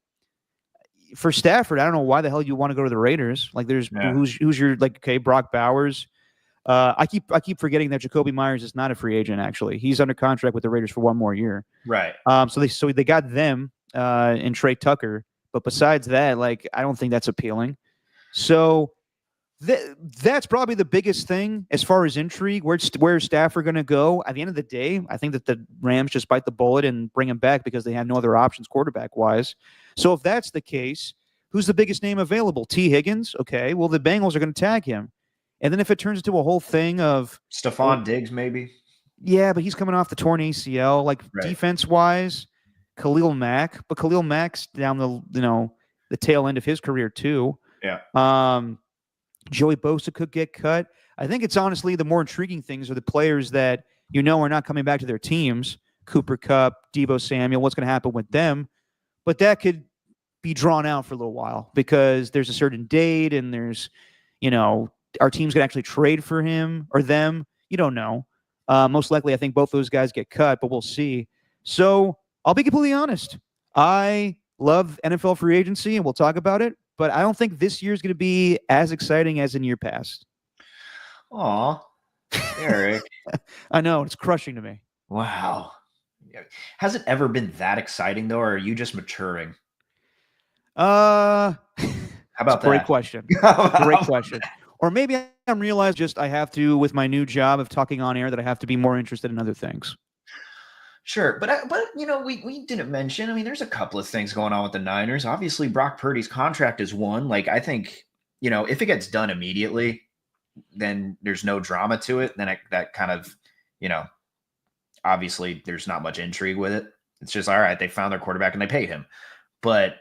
for Stafford, I don't know why the hell you want to go to the Raiders. Like, there's who's your Brock Bowers. I keep forgetting that Jacoby Myers is not a free agent. Actually, he's under contract with the Raiders for 1 more year. Right. So they got them and Trey Tucker, but besides that, like I don't think that's appealing. So that's probably the biggest thing as far as intrigue. Where's Stafford going to go? At the end of the day, I think that the Rams just bite the bullet and bring him back because they have no other options quarterback wise. So if that's the case, who's the biggest name available? T. Higgins? Okay, well, the Bengals are going to tag him. And then if it turns into a whole thing of Stephon Diggs, maybe. Yeah, but he's coming off the torn ACL. Like defense-wise, Khalil Mack. But Khalil Mack's down the tail end of his career too. Yeah. Joey Bosa could get cut. I think it's honestly the more intriguing things are the players that are not coming back to their teams. Cooper Kupp, Deebo Samuel, what's going to happen with them? But that could be drawn out for a little while because there's a certain date and there's, our team's going to actually trade for him or them. You don't know. Most likely, I think both those guys get cut, but we'll see. So I'll be completely honest. I love NFL free agency, and we'll talk about it. But I don't think this year is going to be as exciting as in year past. Aw, Eric. I know. It's crushing to me. Wow. Has it ever been that exciting, though, or are you just maturing? How about that? Great question. Great question. Or maybe I'm realized I have to, with my new job of talking on air, that I have to be more interested in other things. Sure, but we didn't mention. I mean, there's a couple of things going on with the Niners. Obviously, Brock Purdy's contract is one. Like, I think if it gets done immediately, then there's no drama to it. Then that kind of obviously there's not much intrigue with it. It's just all right. They found their quarterback and they paid him, but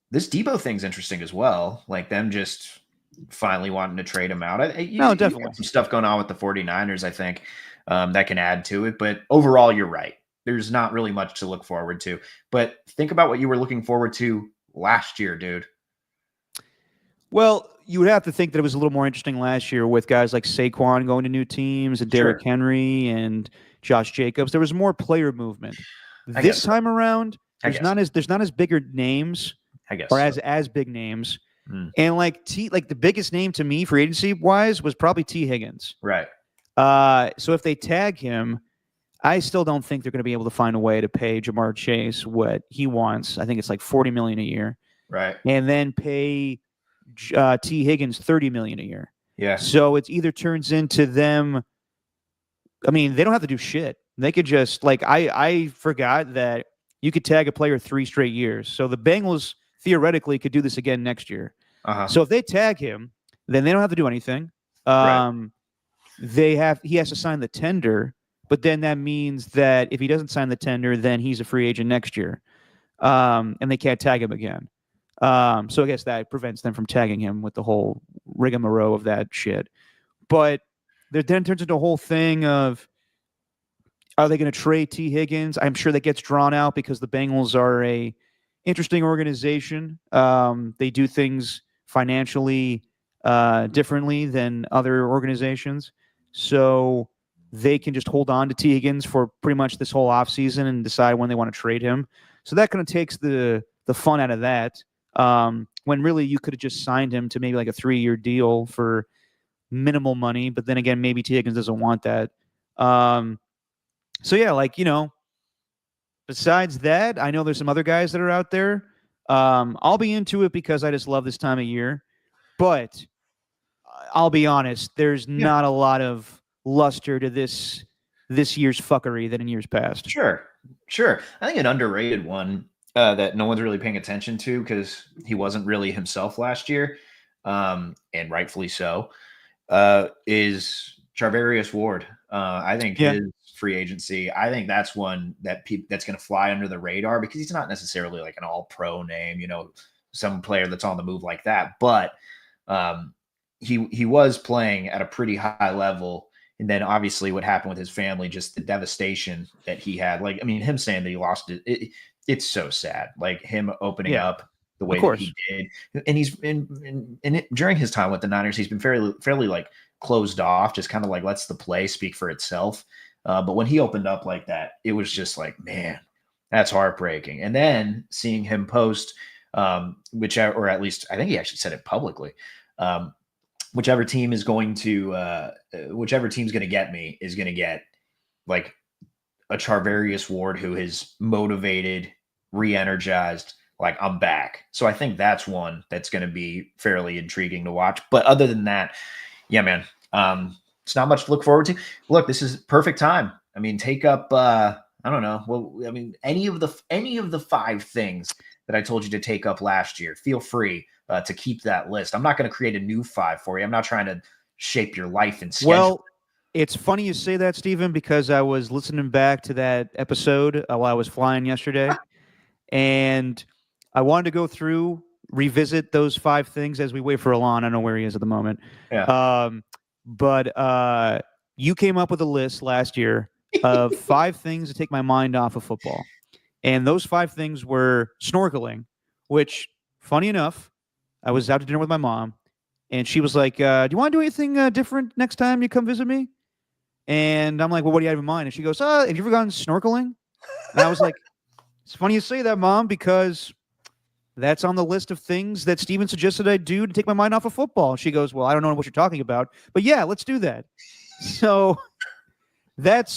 this Debo thing's interesting as well. Like them just finally wanting to trade him out. No, definitely. You got some stuff going on with the 49ers, I think, that can add to it. But overall, you're right. There's not really much to look forward to. But think about what you were looking forward to last year, dude. Well, you would have to think that it was a little more interesting last year with guys like Saquon going to new teams and Derrick Henry and Josh Jacobs. There was more player movement. This time around, there's not as bigger names, I guess, or as big names. And like the biggest name to me free agency wise was probably T. Higgins. Right. So if they tag him, I still don't think they're going to be able to find a way to pay Jamar Chase what he wants. I think it's like $40 million a year. Right. And then pay T. Higgins $30 million a year. Yeah. So it either turns into them. I mean, they don't have to do shit. They could just I forgot that you could tag a player 3 straight years. So the Bengals theoretically could do this again next year. So if they tag him, then they don't have to do anything. Right. He has to sign the tender, but then that means that if he doesn't sign the tender, then he's a free agent next year. And they can't tag him again. So I guess that prevents them from tagging him with the whole rigmarole of that shit. But there then turns into a whole thing of, are they going to trade T. Higgins? I'm sure that gets drawn out because the Bengals are a interesting organization. They do things financially differently than other organizations. So they can just hold on to T. Higgins for pretty much this whole offseason and decide when they want to trade him. So that kind of takes the fun out of that. When really you could have just signed him to maybe like a 3-year deal for minimal money. But then again, maybe T. Higgins doesn't want that. So yeah, besides that, I know there's some other guys that are out there. I'll be into it because I just love this time of year. But I'll be honest, there's not a lot of luster to this year's fuckery than in years past. Sure. I think an underrated one that no one's really paying attention to because he wasn't really himself last year, and rightfully so, is Charvarius Ward. I think his free agency, I think that's one that that's going to fly under the radar because he's not necessarily like an all-pro name, some player that's on the move like that. But he was playing at a pretty high level. And then obviously what happened with his family, just the devastation that he had. Like, I mean, him saying that he lost it, it's so sad. Like him opening up the way that he did. And he's during his time with the Niners, he's been fairly like closed off, just kind of like lets the play speak for itself. But when he opened up like that, it was just like, man, that's heartbreaking. And then seeing him post, or at least I think he actually said it publicly, whichever team's going to get me is going to get like a Charvarius Ward who is motivated, re-energized, like I'm back. So I think that's one that's going to be fairly intriguing to watch. But other than that, yeah, man, it's not much to look forward to. Look, this is perfect time. I mean, take up, I don't know. Well, I mean, any of the 5 things that I told you to take up last year, feel free to keep that list. I'm not going to create a new 5 for you. I'm not trying to shape your life and schedule. Well, it's funny you say that, Stephen, because I was listening back to that episode while I was flying yesterday, and I wanted to go through, revisit those 5 things as we wait for Alon. I don't know where he is at the moment. Yeah. But you came up with a list last year of 5 things to take my mind off of football. And those 5 things were snorkeling, which, funny enough, I was out to dinner with my mom, and she was like, do you want to do anything different next time you come visit me? And I'm like, well, what do you have in mind? And she goes, have you ever gone snorkeling? And I was like, it's funny you say that, Mom, because that's on the list of things that Steven suggested I do to take my mind off of football. She goes, well, I don't know what you're talking about, but yeah, let's do that. So that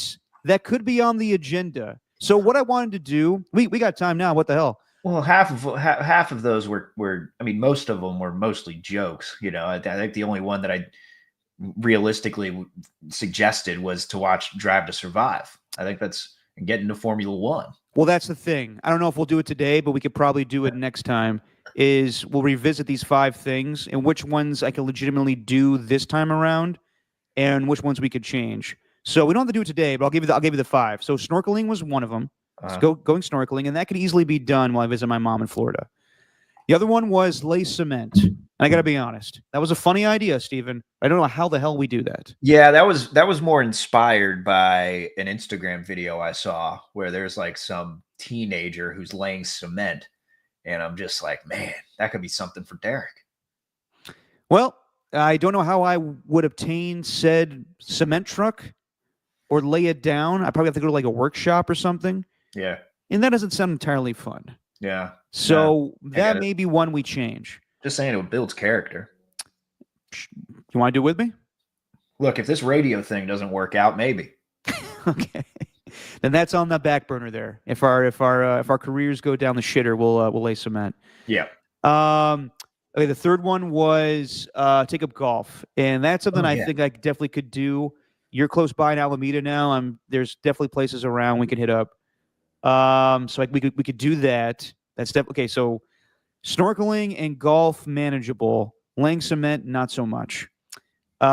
could be on the agenda. So what I wanted to do, we got time now. What the hell? Well, half of those were, I mean, most of them were mostly jokes. I think the only one that I realistically suggested was to watch Drive to Survive. I think that's getting to Formula One. Well, that's the thing. I don't know if we'll do it today, but we could probably do it next time. Is we'll revisit these 5 things and which ones I can legitimately do this time around, and which ones we could change. So we don't have to do it today, but I'll give you the 5. So snorkeling was one of them. Going snorkeling, and that could easily be done while I visit my mom in Florida. The other one was lay cement. And I got to be honest, that was a funny idea, Steven. I don't know how the hell we do that. Yeah, that was more inspired by an Instagram video I saw where there's like some teenager who's laying cement, and I'm just like, man, that could be something for Derek. Well, I don't know how I would obtain said cement truck or lay it down. I probably have to go to like a workshop or something. Yeah. And that doesn't sound entirely fun. Yeah. So that may be one we change. Just saying, it builds character. You want to do it with me? Look, if this radio thing doesn't work out, maybe. Okay. Then that's on the back burner there. If our careers go down the shitter, we'll lay cement. Yeah. Okay. The third one was take up golf, and that's something I think I definitely could do. You're close by in Alameda now. There's definitely places around we could hit up. So we could do that. That's okay. So snorkeling and golf manageable. Laying cement not so much. The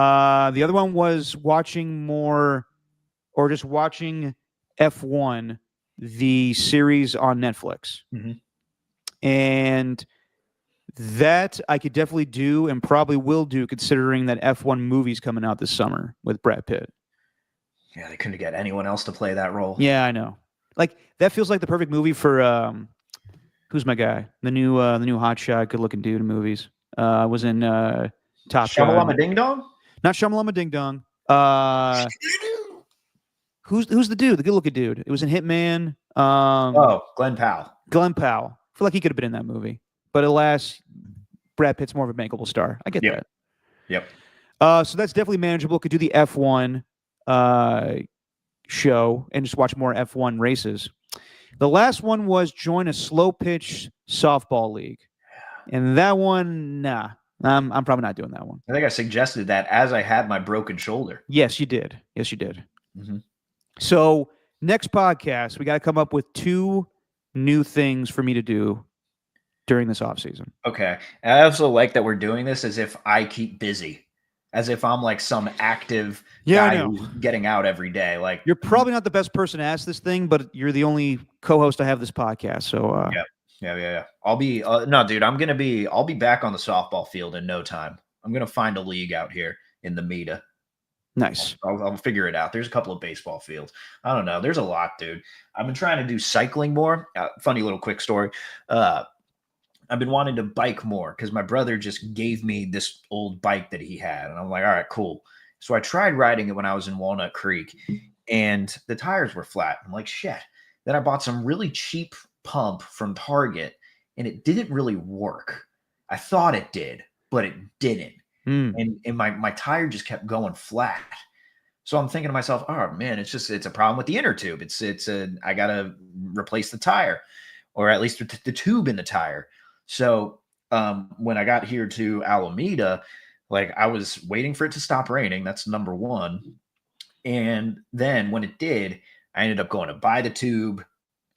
other one was watching more, or just watching F1, the series on Netflix, and that I could definitely do and probably will do, considering that F1 movie's coming out this summer with Brad Pitt. Yeah, they couldn't get anyone else to play that role. Yeah, I know. Like that feels like the perfect movie for who's my guy? The new hotshot, good-looking dude in movies. Was in Top Gun. Shamalama Ding Dong? Not Shamalama Ding Dong. Who's the dude? The good-looking dude. It was in Hitman. Glenn Powell. Glenn Powell. I feel like he could have been in that movie, but alas, Brad Pitt's more of a bankable star. I get that. Yep. So that's definitely manageable. Could do the F1 show and just watch more F1 races. The last one was join a slow pitch softball league. And that one, nah. I'm probably not doing that one. I think I suggested that as I had my broken shoulder. Yes, you did. Mm-hmm. So next podcast, we got to come up with 2 new things for me to do during this offseason. Okay. And I also like that we're doing this as if I keep busy. As if I'm like some active guy who's getting out every day. Like, you're probably not the best person to ask this thing, but you're the only co-host to have this podcast. So yeah. I'll be no, dude. I'll be back on the softball field in no time. I'm gonna find a league out here in the Meta. Nice. I'll figure it out. There's a couple of baseball fields. I don't know. There's a lot, dude. I've been trying to do cycling more. Funny little quick story. I've been wanting to bike more because my brother just gave me this old bike that he had. And I'm like, all right, cool. So I tried riding it when I was in Walnut Creek and the tires were flat. I'm like, shit. Then I bought some really cheap pump from Target and it didn't really work. I thought it did, but it didn't. And my tire just kept going flat. So I'm thinking to myself, oh man, it's a problem with the inner tube. I got to replace the tire, or at least the tube in the tire. So when I got here to Alameda, like I was waiting for it to stop raining. That's number one. And then when it did, I ended up going to buy the tube.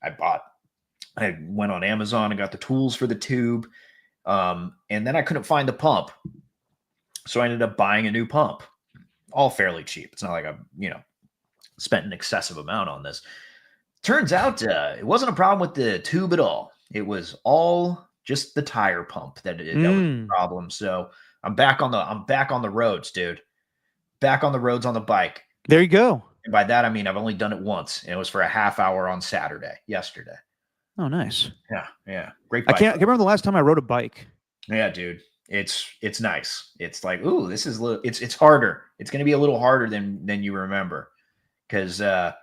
I went on Amazon and got the tools for the tube. And then I couldn't find the pump. So I ended up buying a new pump, all fairly cheap. It's not like I, spent an excessive amount on this. Turns out it wasn't a problem with the tube at all. It was all just the tire pump that was the problem. So I'm back on the roads, dude. Back on the roads on the bike. There you go. And by that I mean I've only done it once, and it was for a half hour on yesterday. Oh, nice. Yeah. Great bike. I can't remember the last time I rode a bike. Yeah, dude. It's nice. It's like, ooh, this is it's harder. It's going to be a little harder than you remember, because the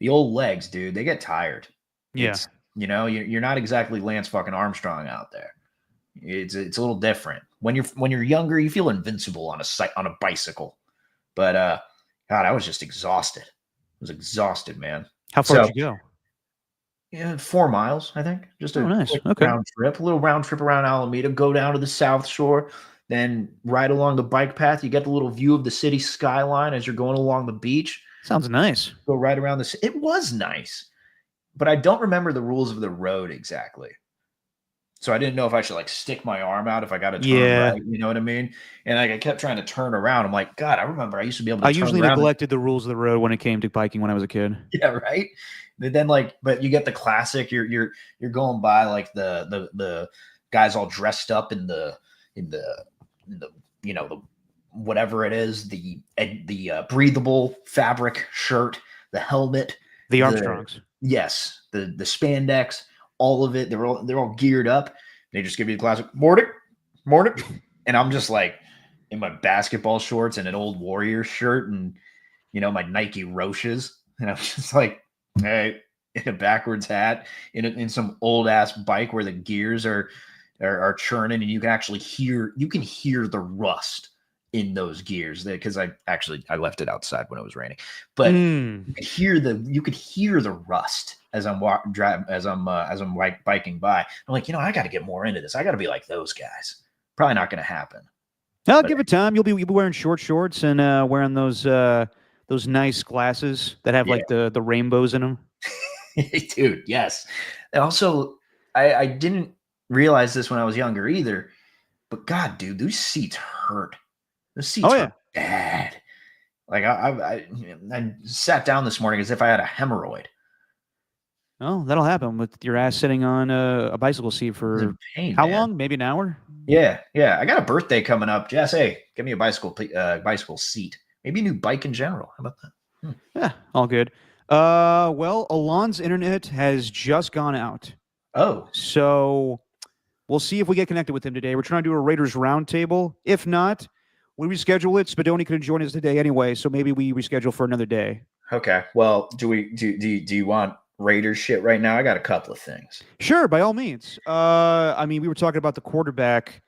old legs, dude, they get tired. Yeah. You're not exactly Lance fucking Armstrong out there. It's a little different. When you're younger, you feel invincible on a bicycle. But God, I was just exhausted. I was exhausted, man. How far did you go? Yeah, 4 miles, I think. Just a nice. quick round trip, a little round trip around Alameda, go down to the South Shore, Then right along the bike path, you get the little view of the city skyline as you're going along the beach. Sounds nice. Go right around this. It was nice, but I don't remember the rules of the road exactly. So I didn't know if I should like stick my arm out if I got to turn right. You know what I mean? And like I kept trying to turn around. I'm like, God, I remember I used to be able to. I usually neglected the rules of the road when it came to biking when I was a kid. Yeah, right. But then but you get the classic. You're going by like the guys all dressed up in the the whatever it is, the breathable fabric shirt, the helmet, the Armstrongs. Yes, the spandex, all of it. They're all geared up. They just give you the classic morning, and I'm just like in my basketball shorts and an old Warriors shirt and my Nike Roches, and I'm just like, hey, in a backwards hat, in some old ass bike where the gears are churning, and you can actually hear the rust in those gears because I left it outside when it was raining, but you could hear the rust as I'm biking by. I'm like, I got to get more into this. I got to be like those guys. Probably not going to happen. I'll give it time. You'll be wearing shorts and wearing those nice glasses that have like the rainbows in them. Dude, yes. And also, I didn't realize this when I was younger either, but God, dude, those seats hurt. Those seats are bad. Like I sat down this morning as if I had a hemorrhoid. Oh, that'll happen with your ass sitting on a bicycle seat for how long? Maybe an hour? Yeah. I got a birthday coming up. Jess, hey, give me a bicycle seat. Maybe a new bike in general. How about that? Yeah, all good. Well, Alon's internet has just gone out. Oh. So we'll see if we get connected with him today. We're trying to do a Raiders roundtable. If not, we reschedule it. Spadoni couldn't join us today anyway, so maybe we reschedule for another day. Okay. Well, do you want Raiders shit right now? I got a couple of things. Sure, by all means. We were talking about the quarterback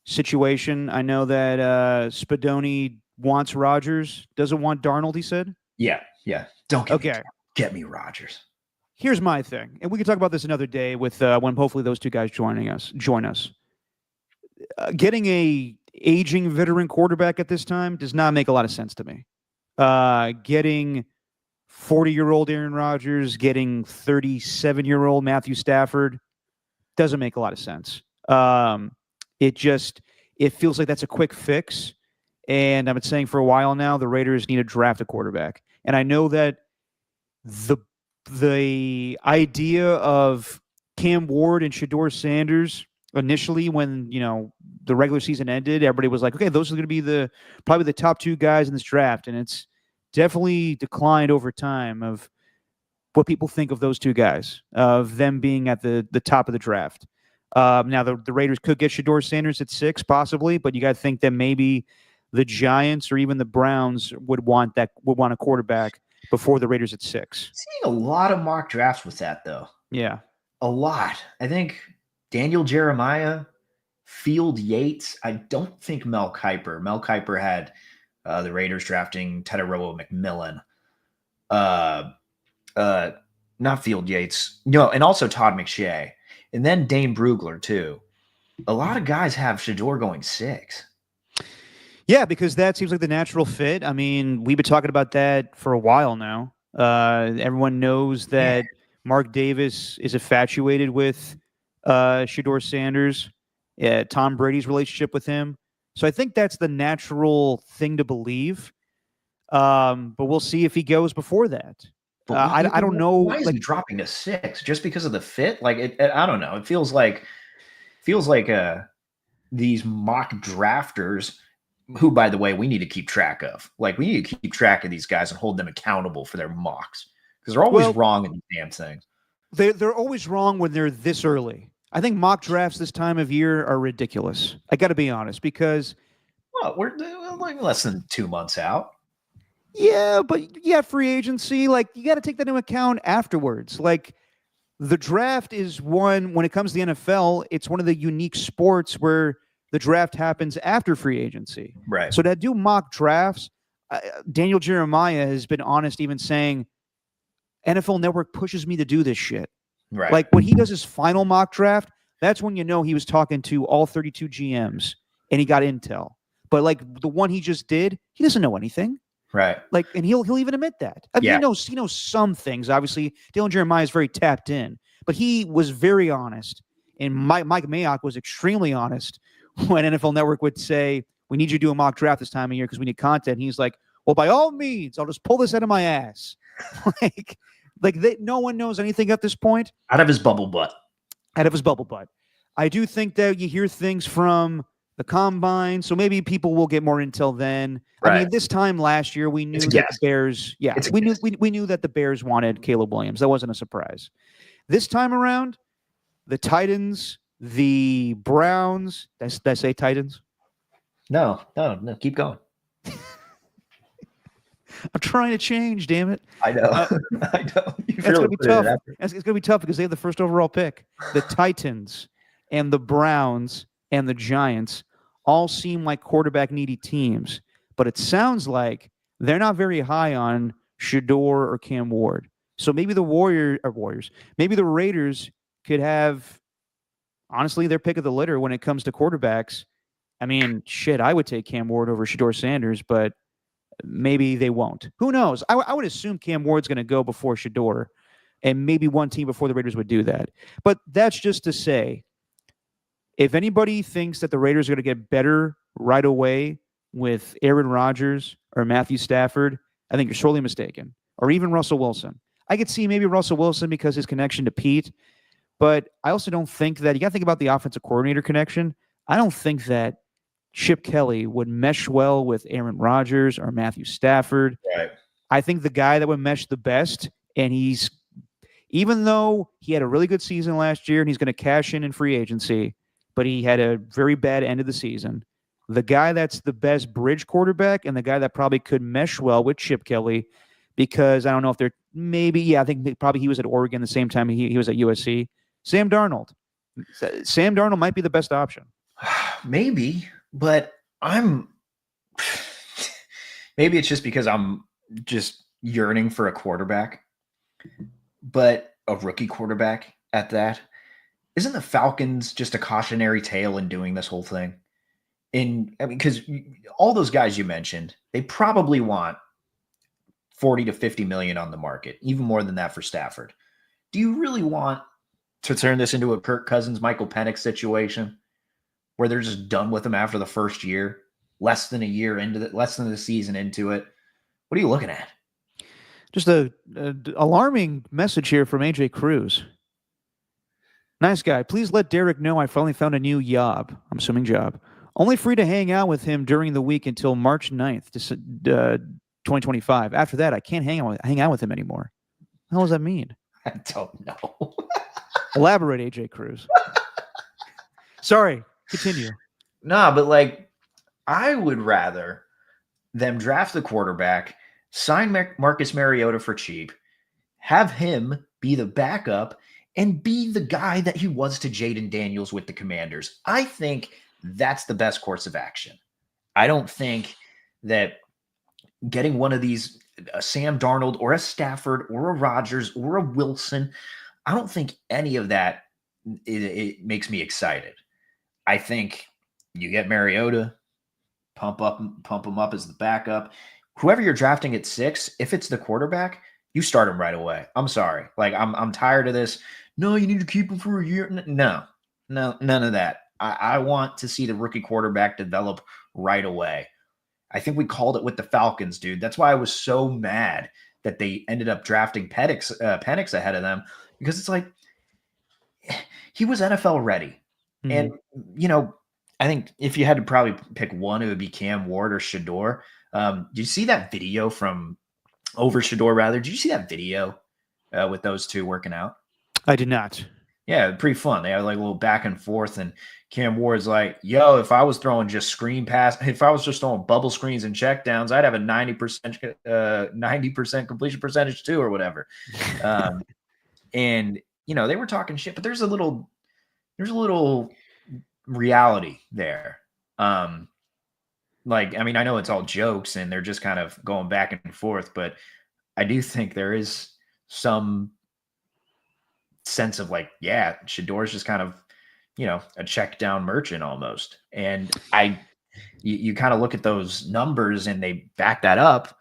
situation. I know that Spadoni wants Rodgers, doesn't want Darnold, he said? Yeah. Don't get me Rodgers. Here's my thing, and we can talk about this another day with when hopefully those two guys join us. Getting a aging veteran quarterback at this time does not make a lot of sense to me. Getting 40-year-old Aaron Rodgers, getting 37-year-old Matthew Stafford doesn't make a lot of sense. It feels like that's a quick fix, and I've been saying for a while now the Raiders need to draft a quarterback. And I know that the idea of Cam Ward and Shedeur Sanders initially, when the regular season ended, everybody was like, okay, those are going to be probably the top two guys in this draft, and it's definitely declined over time of what people think of those two guys, of them being at the top of the draft. Now the Raiders could get Shedeur Sanders at 6 possibly, but you got to think that maybe the Giants or even the Browns would want a quarterback before the Raiders at 6. Seeing a lot of mock drafts with that though. Yeah. A lot. I think Daniel Jeremiah, Field Yates. I don't think Mel Kiper. Mel Kiper had the Raiders drafting Tedorowo McMillan. Not Field Yates. No, and also Todd McShay. And then Dane Brugler too. A lot of guys have Shedeur going 6. Yeah, because that seems like the natural fit. I mean, we've been talking about that for a while now. Everyone knows that Mark Davis is infatuated with Shedeur Sanders, Tom Brady's relationship with him. So I think that's the natural thing to believe. But we'll see if he goes before that. I don't know. Why is he dropping to 6? Just because of the fit? Like, I don't know. It feels like these mock drafters, who, by the way, we need to keep track of. Like, we need to keep track of these guys and hold them accountable for their mocks because they're always wrong in these damn things. They're always wrong when they're this early. I think mock drafts this time of year are ridiculous. I got to be honest because we're like less than 2 months out. Yeah, but you got free agency. Like, you got to take that into account afterwards. Like, the draft is when it comes to the NFL, it's one of the unique sports where the draft happens after free agency. Right. So to do mock drafts, Daniel Jeremiah has been honest, even saying, NFL Network pushes me to do this shit. Right. Like, when he does his final mock draft, that's when he was talking to all 32 GMs. and he got intel. But like the one he just did, he doesn't know anything. Right. Like, and he'll even admit that. I mean, he knows some things. Obviously, Dylan Jeremiah is very tapped in, but he was very honest. And Mike Mayock was extremely honest when NFL Network would say, "We need you to do a mock draft this time of year because we need content." And he's like, "Well, by all means, I'll just pull this out of my ass." No one knows anything at this point. Out of his bubble butt. I do think that you hear things from the combine, so maybe people will get more intel then. Right. I mean, this time last year, we knew that the Bears, we knew that the Bears wanted Caleb Williams. That wasn't a surprise. This time around, the Titans, the Browns, did I say Titans? No, keep going. I'm trying to change, damn it. I know. I know. It's going to be tough. It's going to be tough because they have the first overall pick. The Titans and the Browns and the Giants all seem like quarterback-needy teams, but it sounds like they're not very high on Shedeur or Cam Ward. So maybe maybe the Raiders could have, honestly, their pick of the litter when it comes to quarterbacks. I mean, shit, I would take Cam Ward over Shedeur Sanders, but maybe they won't. Who knows? I would assume Cam Ward's going to go before Shedeur, and maybe one team before the Raiders would do that. But that's just to say, if anybody thinks that the Raiders are going to get better right away with Aaron Rodgers or Matthew Stafford, I think you're sorely mistaken. Or even Russell Wilson. I could see maybe Russell Wilson because his connection to Pete, but I also don't think that, you got to think about the offensive coordinator connection. I don't think that Chip Kelly would mesh well with Aaron Rodgers or Matthew Stafford. Right. I think the guy that would mesh the best, and even though he had a really good season last year and he's going to cash in free agency, but he had a very bad end of the season, the guy that's the best bridge quarterback and the guy that probably could mesh well with Chip Kelly, because I don't know if they're I think probably he was at Oregon the same time he was at USC. Sam Darnold. Sam Darnold might be the best option. Maybe, but maybe it's just because I'm just yearning for a quarterback, but a rookie quarterback at that. Isn't the Falcons just a cautionary tale in doing this whole thing? Because all those guys you mentioned, they probably want 40 to 50 million on the market, even more than that for Stafford. Do you really want to turn this into a Kirk Cousins, Michael Penix situation where they're just done with him after the first year, less than the season into it? What are you looking at? Just a alarming message here from AJ Cruz. Nice guy. Please let Derek know I finally found a new job. I'm assuming job. Only free to hang out with him during the week until March 9th, 2025. After that, I can't hang out with him anymore. What does that mean? I don't know. Elaborate, AJ Cruz. Sorry, continue. No, but I would rather them draft the quarterback, sign Marcus Mariota for cheap, have him be the backup, and be the guy that he was to Jaden Daniels with the Commanders. I think that's the best course of action. I don't think that getting one of these, a Sam Darnold or a Stafford or a Rodgers or a Wilson, I don't think any of that it makes me excited. I think you get Mariota, pump him up as the backup. Whoever you're drafting at 6, if it's the quarterback, you start him right away. I'm sorry. I'm tired of this. No, you need to keep him for a year. No, none of that. I want to see the rookie quarterback develop right away. I think we called it with the Falcons, dude. That's why I was so mad that they ended up drafting Penix ahead of them, because it's like he was NFL ready. Mm-hmm. And, I think if you had to probably pick one, it would be Cam Ward or Shedeur. Did you see that video Shedeur, rather? Did you see that video with those two working out? I did not. Yeah, pretty fun. They had a little back and forth, and Cam Ward's like, yo, if I was throwing just if I was just throwing bubble screens and checkdowns, I'd have a 90% completion percentage too, or whatever. And they were talking shit, but there's a little reality there. I know it's all jokes and they're just kind of going back and forth, but I do think there is some sense of Shedeur's just kind of a check down merchant almost. And you kind of look at those numbers and they back that up.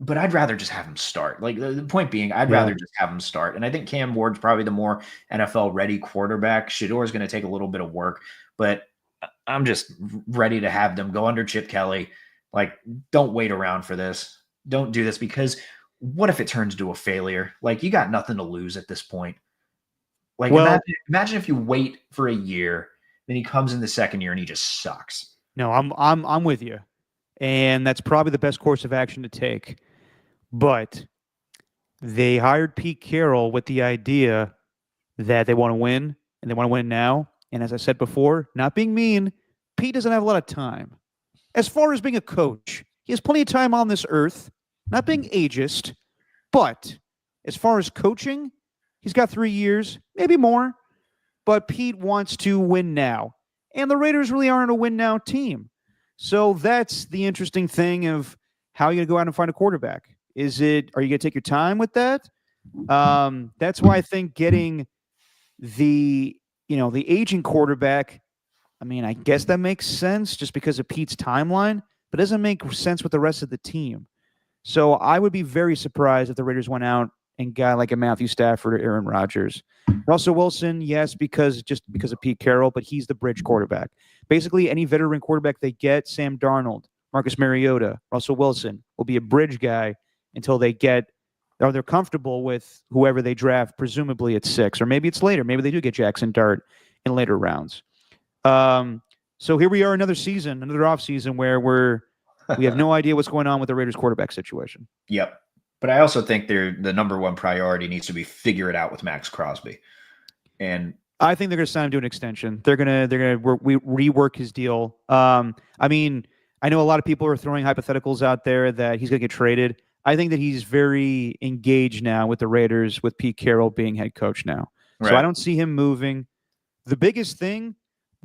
But I'd rather just have him start. Like the point being, I'd rather just have him start. And I think Cam Ward's probably the more NFL ready quarterback. Shador is going to take a little bit of work, but I'm just ready to have them go under Chip Kelly. Like, don't wait around for this. Don't do this, because what if it turns into a failure? Like, you got nothing to lose at this point. Like, imagine if you wait for a year, then he comes in the second year and he just sucks. No, I'm with you. And that's probably the best course of action to take. But they hired Pete Carroll with the idea that they want to win, and they want to win now. And as I said before, not being mean, Pete doesn't have a lot of time. As far as being a coach, he has plenty of time on this earth, not being ageist. But as far as coaching, he's got 3 years, maybe more. But Pete wants to win now. And the Raiders really aren't a win now team. So that's the interesting thing of how you're going to go out and find a quarterback. Are you going to take your time with that? That's why I think getting the aging quarterback, I mean, I guess that makes sense just because of Pete's timeline, but it doesn't make sense with the rest of the team. So I would be very surprised if the Raiders went out and got like a Matthew Stafford or Aaron Rodgers. Russell Wilson, yes, because of Pete Carroll, but he's the bridge quarterback. Basically, any veteran quarterback they get, Sam Darnold, Marcus Mariota, Russell Wilson, will be a bridge guy until they're comfortable with whoever they draft, presumably at 6, or maybe it's later. Maybe they do get Jackson Dart in later rounds. So here we are, another offseason where we have no idea what's going on with the Raiders quarterback situation. Yep. But I also think the number one priority needs to be figure it out with Max Crosby. And I think they're going to sign him to an extension. They're going to rework his deal. I mean, I know a lot of people are throwing hypotheticals out there that he's going to get traded. I think that he's very engaged now with the Raiders, with Pete Carroll being head coach now. Right. So I don't see him moving. The biggest thing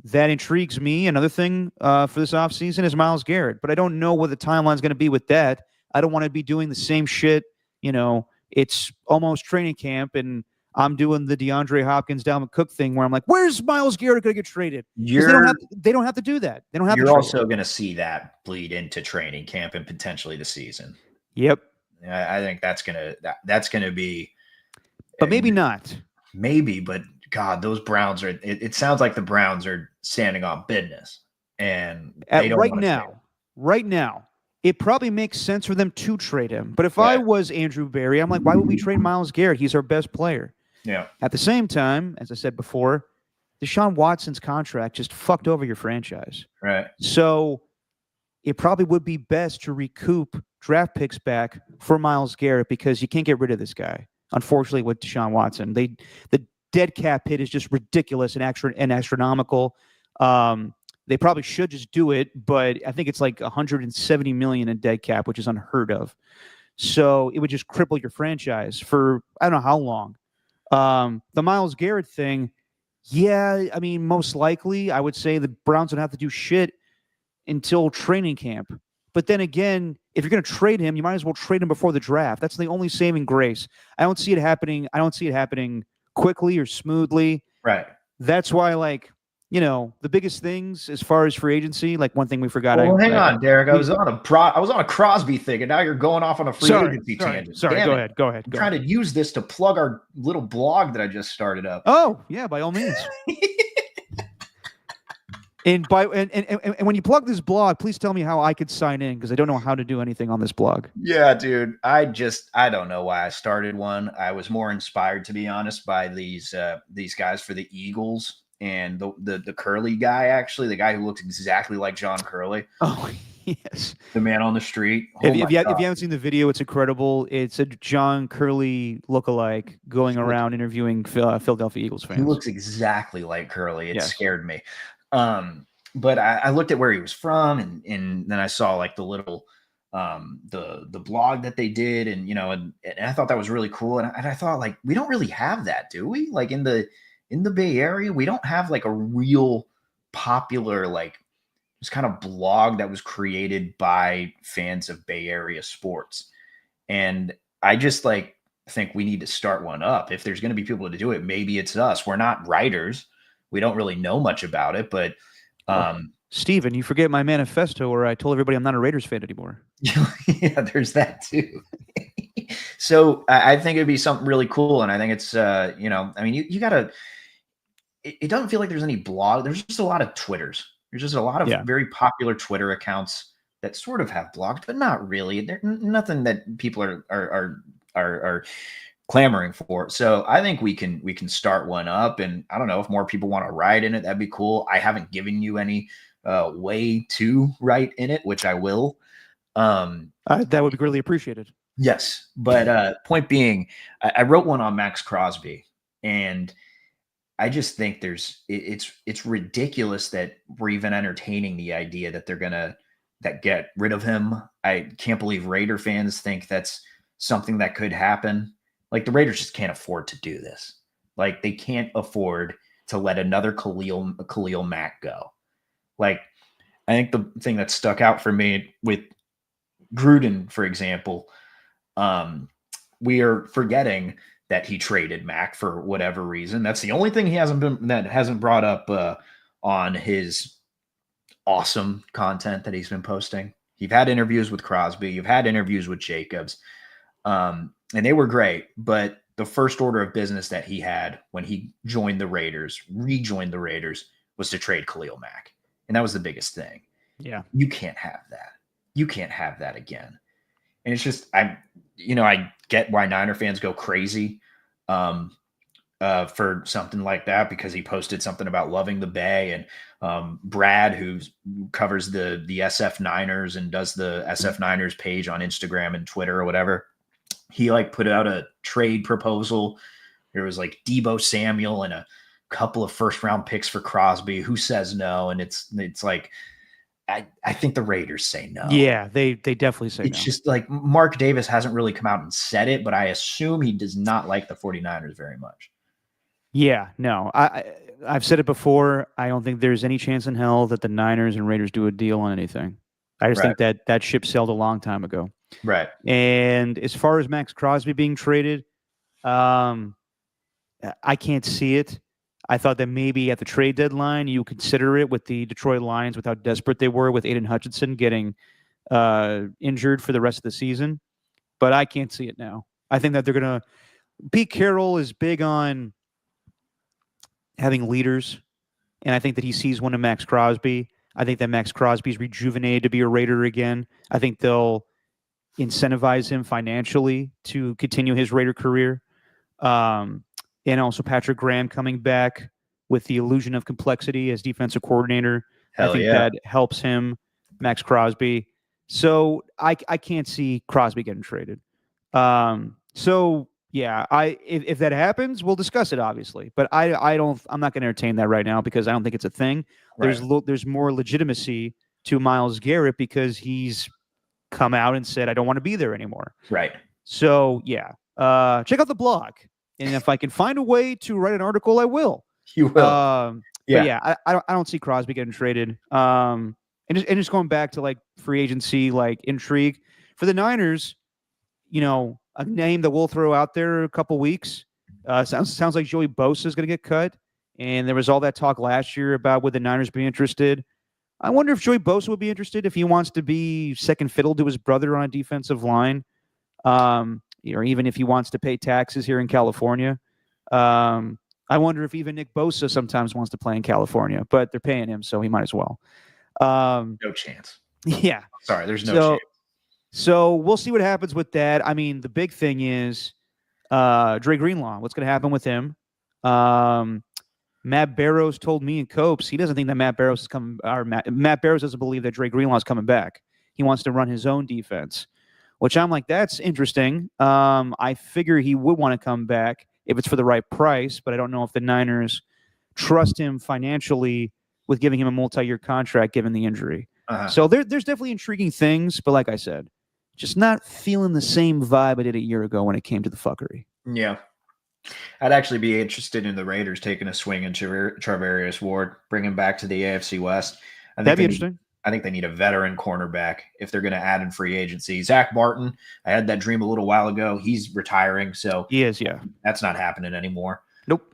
that intrigues me, another thing for this offseason, is Myles Garrett. But I don't know what the timeline's going to be with that. I don't want to be doing the same shit. It's almost training camp, and I'm doing the DeAndre Hopkins, Dalvin Cook thing where I'm like, where's Myles Garrett going to get traded? They don't have to do that. They don't have. You're also going to see that bleed into training camp and potentially the season. Yep. I think that's gonna be. But maybe not. Maybe, but God, those Browns are. It sounds like the Browns are standing on business, and they don't right now, it probably makes sense for them to trade him. But if I was Andrew Berry, I'm like, why would we trade Myles Garrett? He's our best player. Yeah. At the same time, as I said before, Deshaun Watson's contract just fucked over your franchise. Right. So it probably would be best to recoup draft picks back for Myles Garrett, because you can't get rid of this guy, unfortunately, with Deshaun Watson. The dead cap hit is just ridiculous and astronomical. They probably should just do it, but I think it's like $170 million in dead cap, which is unheard of. So it would just cripple your franchise for I don't know how long. The Myles Garrett thing, yeah, I mean, most likely, I would say the Browns don't have to do shit until training camp. But then again, if you're going to trade him, you might as well trade him before the draft. That's the only saving grace. I don't see it happening quickly or smoothly. Right. That's why, the biggest things as far as free agency, like one thing we forgot. Well, hang on, Derek. I was on a Crosby thing, and now you're going off on a free agency tangent. Sorry, go ahead. I'm trying to use this to plug our little blog that I just started up. Oh, yeah, by all means. And when you plug this blog, please tell me how I could sign in, because I don't know how to do anything on this blog. Yeah, dude. I don't know why I started one. I was more inspired, to be honest, by these guys for the Eagles and the Curly guy, actually, the guy who looks exactly like John Curley. Oh, yes. The man on the street. If you haven't seen the video, it's incredible. It's a John Curley lookalike going around interviewing Philadelphia Eagles fans. He looks exactly like Curly. It scared me. But I looked at where he was from, and then I saw like the little, the blog that they did, and I thought that was really cool. And I thought, like, we don't really have that, do we? Like in the Bay Area, we don't have like a real popular, like, just kind of blog that was created by fans of Bay Area sports. And I just think we need to start one up. If there's going to be people to do it, maybe it's us. We're not writers. We don't really know much about it, but Steven, you forget my manifesto where I told everybody I'm not a Raiders fan anymore. yeah, there's that too. So I think it'd be something really cool. And I think it's, you got to, it doesn't feel like there's any blog. There's just a lot of Twitters. There's just a lot of very popular Twitter accounts that sort of have blogs, but not really. They're nothing that people are clamoring for. So I think we can start one up, and I don't know if more people want to write in it. That'd be cool. I haven't given you any way to write in it, which I will. That would be greatly appreciated. Yes, but point being, I wrote one on Max Crosby, and I just think it's ridiculous that we're even entertaining the idea that they're gonna get rid of him. I can't believe Raider fans think that's something that could happen. Like, the Raiders just can't afford to do this. Like, they can't afford to let another Khalil Mack go. Like, I think the thing that stuck out for me with Gruden, for example, we are forgetting that he traded Mack for whatever reason. That's the only thing he hasn't brought up on his awesome content that he's been posting. You've had interviews with Crosby, you've had interviews with Jacobs, and they were great. But the first order of business that he had when he rejoined the Raiders, was to trade Khalil Mack, and that was the biggest thing. Yeah, you can't have that. You can't have that again. And it's just, I get why Niner fans go crazy for something like that, because he posted something about loving the Bay, and Brad, who covers the SF Niners and does the SF Niners page on Instagram and Twitter or whatever, he put out a trade proposal. There was Deebo Samuel and a couple of first round picks for Crosby. Who says no? And it's like, I think the Raiders say no. Yeah, they definitely say no. It's just Mark Davis hasn't really come out and said it, but I assume he does not like the 49ers very much. Yeah, no. I've said it before. I don't think there's any chance in hell that the Niners and Raiders do a deal on anything. I just think that ship sailed a long time ago. Right. And as far as Max Crosby being traded, I can't see it. I thought that maybe at the trade deadline, you consider it with the Detroit Lions, with how desperate they were with Aiden Hutchinson getting injured for the rest of the season. But I can't see it now. I think that they're going to – Pete Carroll is big on having leaders, and I think that he sees one in Max Crosby. I think that Max Crosby's rejuvenated to be a Raider again. I think they'll incentivize him financially to continue his Raider career. And also Patrick Graham coming back with the illusion of complexity as defensive coordinator. I think that helps him, Max Crosby. So I can't see Crosby getting traded. So yeah, if that happens, we'll discuss it, obviously. But I'm not going to entertain that right now because I don't think it's a thing. Right. There's more legitimacy to Myles Garrett because he's come out and said, I don't want to be there anymore. Right. So yeah, check out the blog. And if I can find a way to write an article, I will. You will. Yeah, I don't see Crosby getting traded. And just going back to free agency, intrigue for the Niners, a name that we'll throw out there a couple weeks. Sounds like Joey Bosa is going to get cut. And there was all that talk last year about would the Niners be interested. I wonder if Joey Bosa would be interested if he wants to be second fiddle to his brother on a defensive line. Or even if he wants to pay taxes here in California. I wonder if even Nick Bosa sometimes wants to play in California, but they're paying him, so he might as well. No chance. Yeah. Sorry, there's no chance. So we'll see what happens with that. I mean, the big thing is Dre Greenlaw. What's going to happen with him? Matt Barrows told me and Copes he doesn't think that Matt Barrows is coming. Or Matt Barrows doesn't believe that Dre Greenlaw is coming back. He wants to run his own defense. Which I'm like, that's interesting. I figure he would want to come back if it's for the right price, but I don't know if the Niners trust him financially with giving him a multi-year contract given the injury. So there's definitely intriguing things, but like I said, just not feeling the same vibe I did a year ago when it came to the fuckery. Yeah. I'd actually be interested in the Raiders taking a swing in Charvarius Ward, bringing him back to the AFC West. That'd be interesting. I think they need a veteran cornerback if they're going to add in free agency. Zach Martin, I had that dream a little while ago. He's retiring, so He is, yeah. That's not happening anymore. Nope.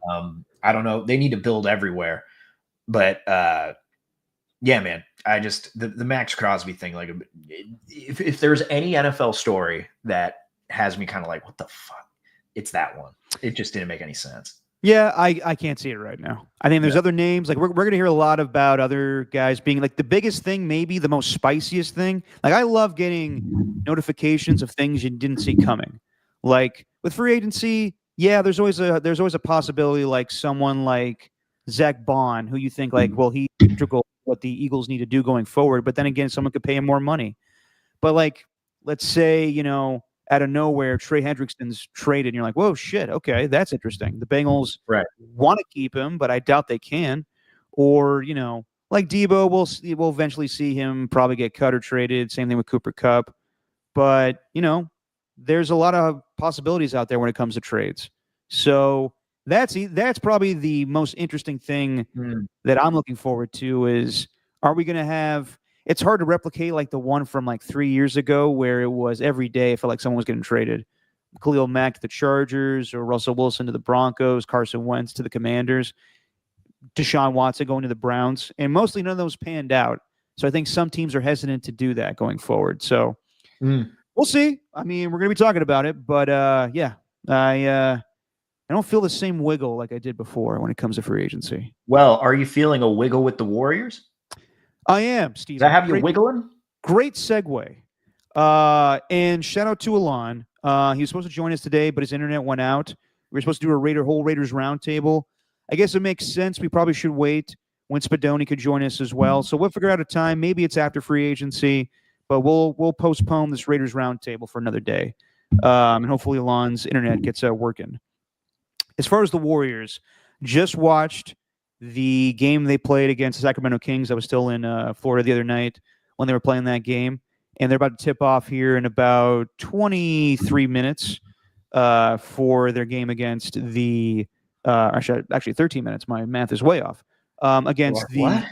I don't know. They need to build everywhere. But yeah, man, I just the Max Crosby thing. Like, if there's any NFL story that has me kind of like, what the fuck, it's that one. It just didn't make any sense. Yeah, I can't see it right now. I think there's other names. Like we're going to hear a lot about other guys being like the biggest thing, maybe the most spiciest thing. Like I love getting notifications of things you didn't see coming. Like with free agency, yeah, there's always a possibility like someone like Zach Bond, who you think like, well, he's integral to what the Eagles need to do going forward. But then again, someone could pay him more money. But like, let's say, out of nowhere, Trey Hendrickson's traded, and you're like, whoa, shit, okay, that's interesting. The Bengals want to keep him, but I doubt they can. Or, like Debo, we'll eventually see him probably get cut or traded. Same thing with Cooper Kupp. But, there's a lot of possibilities out there when it comes to trades. So that's probably the most interesting thing that I'm looking forward to is, are we going to have – it's hard to replicate like the one from like 3 years ago where it was every day it felt like someone was getting traded. Khalil Mack to the Chargers or Russell Wilson to the Broncos, Carson Wentz to the Commanders, Deshaun Watson going to the Browns, and mostly none of those panned out. So I think some teams are hesitant to do that going forward. So we'll see. I mean, we're going to be talking about it, but yeah, I don't feel the same wiggle like I did before when it comes to free agency. Well, are you feeling a wiggle with the Warriors? I am, Steve. Does that have you wiggling? Great segue. And shout out to Alon. He was supposed to join us today, but his internet went out. We were supposed to do a whole Raiders roundtable. I guess it makes sense. We probably should wait when Spadoni could join us as well. So we'll figure out a time. Maybe it's after free agency, but we'll postpone this Raiders roundtable for another day. And hopefully Alon's internet gets working. As far as the Warriors, just watched the game they played against the Sacramento Kings. I was still in Florida the other night when they were playing that game, and they're about to tip off here in about 23 minutes for their game against the actually 13 minutes. My math is way off. Against what?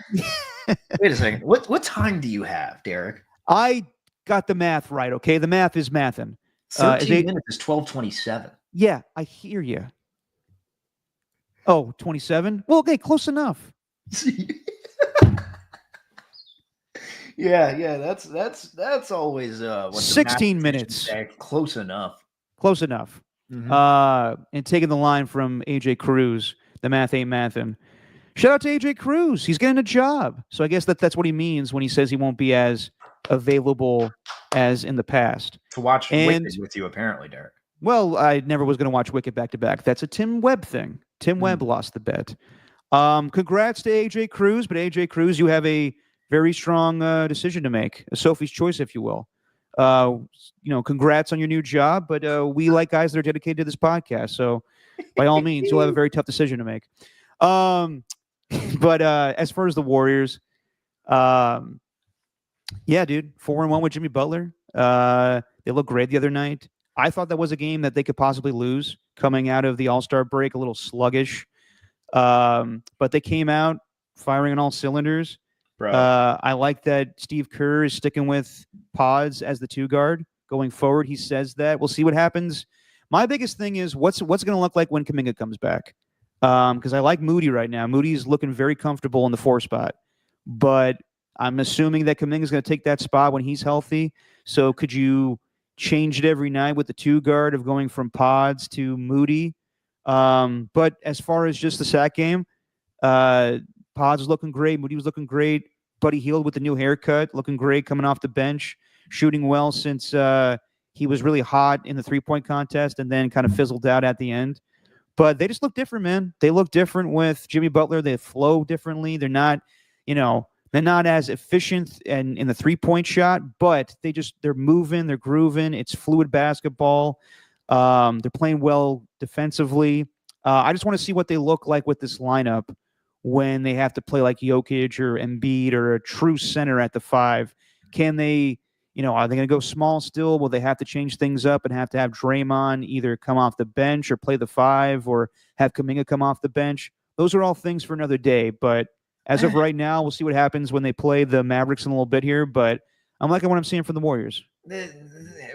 Wait a second. What time do you have, Derek? I got the math right. Okay, the math is mathing. 13 minutes is 12:27. Yeah, I hear you. Oh, 27? Well, okay, close enough. Yeah, that's always what 16 minutes. Close enough. Close enough. Mm-hmm. And taking the line from AJ Cruz, the math ain't mathin'. Shout out to AJ Cruz. He's getting a job. So I guess that's what he means when he says he won't be as available as in the past. To watch Wicked with you, apparently, Derek. Well, I never was going to watch Wicked back-to-back. That's a Tim Webb thing. Tim Webb lost the bet. Congrats to AJ Cruz, but AJ Cruz, you have a very strong decision to make, a Sophie's choice, if you will. Congrats on your new job, but we like guys that are dedicated to this podcast. So by all means, you'll have a very tough decision to make. But as far as the Warriors, yeah, dude, 4-1 with Jimmy Butler. They looked great the other night. I thought that was a game that they could possibly lose coming out of the All-Star break, a little sluggish. But they came out firing on all cylinders. Bro. I like that Steve Kerr is sticking with Pods as the 2 guard going forward. He says that. We'll see what happens. My biggest thing is what's it going to look like when Kuminga comes back? Because I like Moody right now. Moody's looking very comfortable in the 4 spot. But I'm assuming that Kuminga's going to take that spot when he's healthy. So could you change it every night with the 2 guard of going from Pods to Moody? But as far as just the sack game, Pods was looking great. Moody was looking great. Buddy Hield with the new haircut, looking great coming off the bench, shooting well since he was really hot in the 3-point contest and then kind of fizzled out at the end. But they just look different, man. They look different with Jimmy Butler. They flow differently. They're not, they're not as efficient in the 3-point shot, but they're moving, they're grooving. It's fluid basketball. They're playing well defensively. I just want to see what they look like with this lineup when they have to play like Jokic or Embiid or a true center at the 5. Can they, are they going to go small still? Will they have to change things up and have to have Draymond either come off the bench or play the 5 or have Kuminga come off the bench? Those are all things for another day. But As of right now, we'll see what happens when they play the Mavericks in a little bit here, but I'm liking what I'm seeing from the Warriors.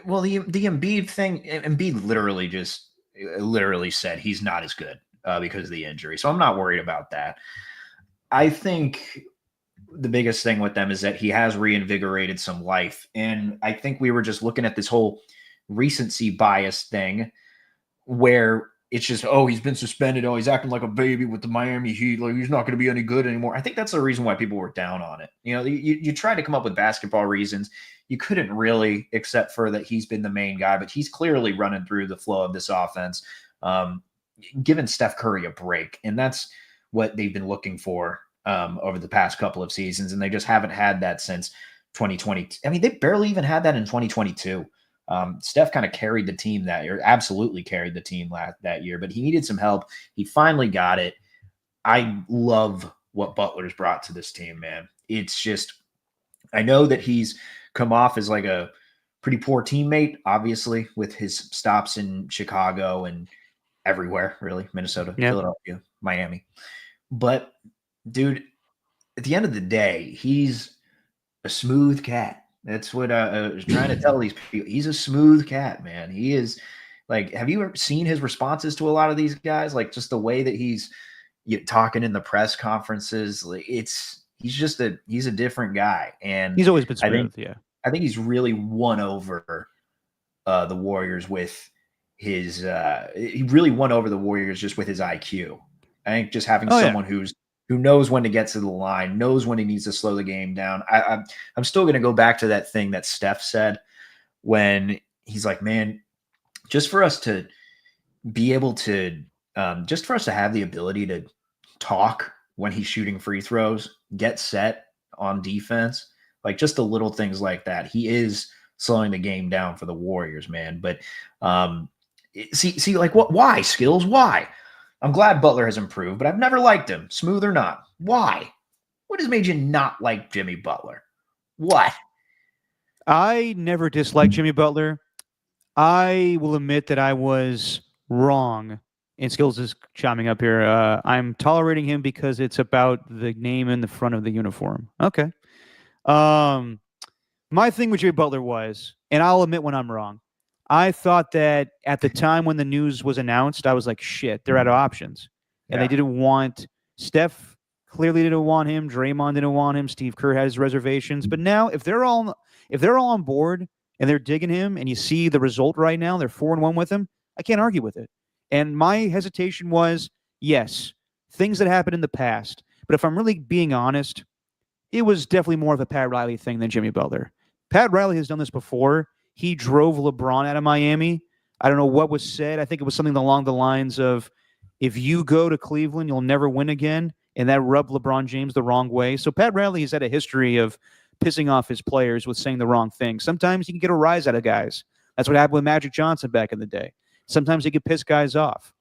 Well, the Embiid thing, Embiid literally said he's not as good because of the injury. So I'm not worried about that. I think the biggest thing with them is that he has reinvigorated some life. And I think we were just looking at this whole recency bias thing where it's just, oh, he's been suspended. Oh, he's acting like a baby with the Miami Heat. Like he's not going to be any good anymore. I think that's the reason why people were down on it. You know, you try to come up with basketball reasons. You couldn't really, except for that he's been the main guy, but he's clearly running through the flow of this offense, giving Steph Curry a break. And that's what they've been looking for over the past couple of seasons. And they just haven't had that since 2020. I mean, they barely even had that in 2022. Steph kind of carried the team that year, absolutely carried the team that year, but he needed some help. He finally got it. I love what Butler's brought to this team, man. It's just, I know that he's come off as like a pretty poor teammate, obviously, with his stops in Chicago and everywhere, really, Minnesota, Philadelphia, Miami. But, dude, at the end of the day, he's a smooth cat. That's what I was trying to tell these people. He's a smooth cat, man. He is like, have you ever seen his responses to a lot of these guys? Like just the way that he's talking in the press conferences. Like he's a different guy. And he's always been smooth. I think he's really won over the Warriors with his, he really won over the Warriors just with his IQ. I think just having someone who knows when to get to the line, knows when he needs to slow the game down. I'm still going to go back to that thing that Steph said when he's like, man, just for us to be able to, just for us to have the ability to talk when he's shooting free throws, get set on defense, like just the little things like that. He is slowing the game down for the Warriors, man. But see, like why Skills? Why? I'm glad Butler has improved, but I've never liked him, smooth or not. Why? What has made you not like Jimmy Butler? What? I never disliked Jimmy Butler. I will admit that I was wrong. And Skills is chiming up here. I'm tolerating him because it's about the name in the front of the uniform. Okay. My thing with Jimmy Butler was, and I'll admit when I'm wrong, I thought that at the time when the news was announced, I was like, shit, they're out of options. And they didn't want Steph, clearly didn't want him. Draymond didn't want him. Steve Kerr has reservations. But now if they're all on board and they're digging him and you see the result right now, they're 4-1 with him, I can't argue with it. And my hesitation was, yes, things that happened in the past. But if I'm really being honest, it was definitely more of a Pat Riley thing than Jimmy Butler. Pat Riley has done this before. He drove LeBron out of Miami. I don't know what was said. I think it was something along the lines of, if you go to Cleveland, you'll never win again. And that rubbed LeBron James the wrong way. So Pat Riley has had a history of pissing off his players with saying the wrong thing. Sometimes he can get a rise out of guys. That's what happened with Magic Johnson back in the day. Sometimes he could piss guys off.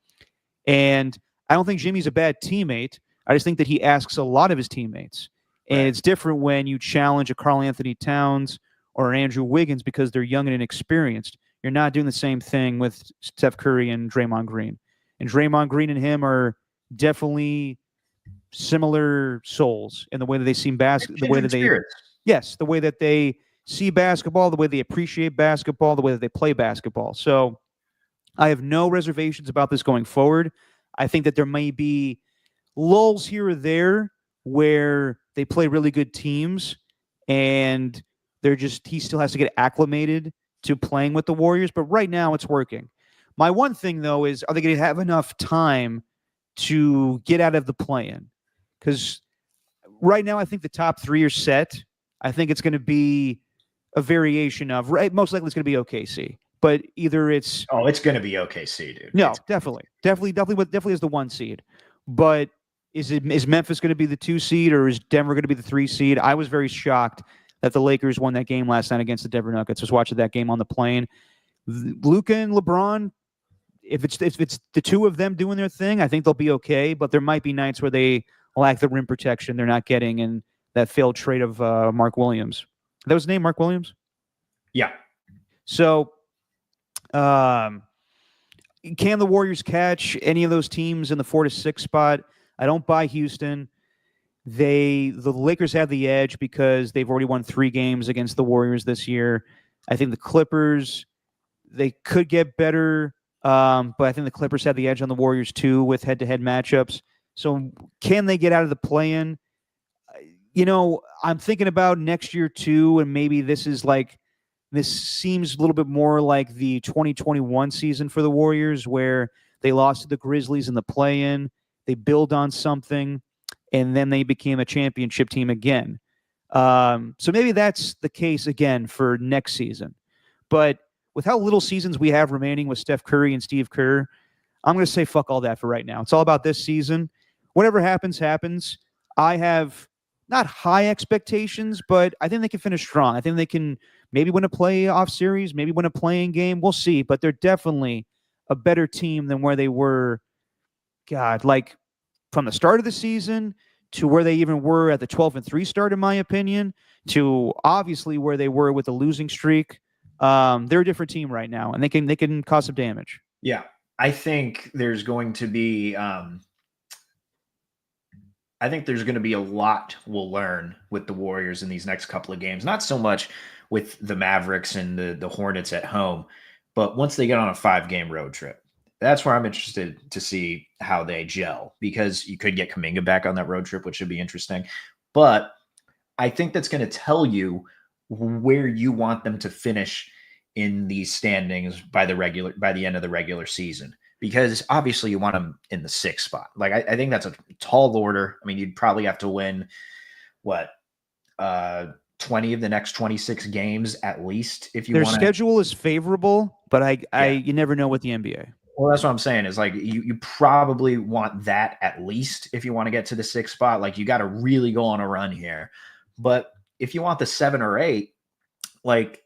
And I don't think Jimmy's a bad teammate. I just think that he asks a lot of his teammates. And it's different when you challenge a Karl Anthony Towns or Andrew Wiggins because they're young and inexperienced. You're not doing the same thing with Steph Curry and Draymond Green. And Draymond Green and him are definitely similar souls in the way that they see basketball, the way that the way that they see basketball, the way they appreciate basketball, the way that they play basketball. So I have no reservations about this going forward. I think that there may be lulls here or there where they play really good teams and he still has to get acclimated to playing with the Warriors. But right now it's working. My one thing, though, is are they going to have enough time to get out of the play-in? Because right now I think the top three are set. I think it's going to be a variation of, most likely it's going to be OKC. But either it's... Oh, it's going to be OKC, dude. No, definitely is the 1 seed. But is Memphis going to be the 2 seed or is Denver going to be the 3 seed? I was very shocked that the Lakers won that game last night against the Denver Nuggets. I was watching that game on the plane. Luka and LeBron, if it's the two of them doing their thing, I think they'll be okay. But there might be nights where they lack the rim protection they're not getting in that failed trade of Mark Williams. That was his name, Mark Williams? Yeah. So can the Warriors catch any of those teams in the 4 to 6 spot? I don't buy Houston. the Lakers have the edge because they've already won 3 games against the Warriors this year. I think the Clippers, they could get better, but I think the Clippers have the edge on the Warriors too with head-to-head matchups. So can they get out of the play-in? I'm thinking about next year too, and maybe this seems a little bit more like the 2021 season for the Warriors, where they lost to the Grizzlies in the play-in. They build on something, and then they became a championship team again. So maybe that's the case again for next season. But with how little seasons we have remaining with Steph Curry and Steve Kerr, I'm going to say fuck all that for right now. It's all about this season. Whatever happens, happens. I have not high expectations, but I think they can finish strong. I think they can maybe win a playoff series, maybe win a playing game. We'll see. But they're definitely a better team than where they were, like from the start of the season to where they even were at the 12-3 start, in my opinion, to obviously where they were with the losing streak. They're a different team right now, and they can cause some damage. Yeah, I think there's going to be a lot we'll learn with the Warriors in these next couple of games. Not so much with the Mavericks and the Hornets at home, but once they get on a 5-game road trip. That's where I'm interested to see how they gel, because you could get Kuminga back on that road trip, which should be interesting. But I think that's going to tell you where you want them to finish in these standings by the end of the regular season, because obviously you want them in the 6th spot. Like I think that's a tall order. I mean, you'd probably have to win 20 of the next 26 games at least if you want. Their schedule is favorable, but you never know with the NBA. Well, that's what I'm saying is like you probably want that at least if you want to get to the 6th spot. Like you got to really go on a run here. But if you want the 7 or 8, like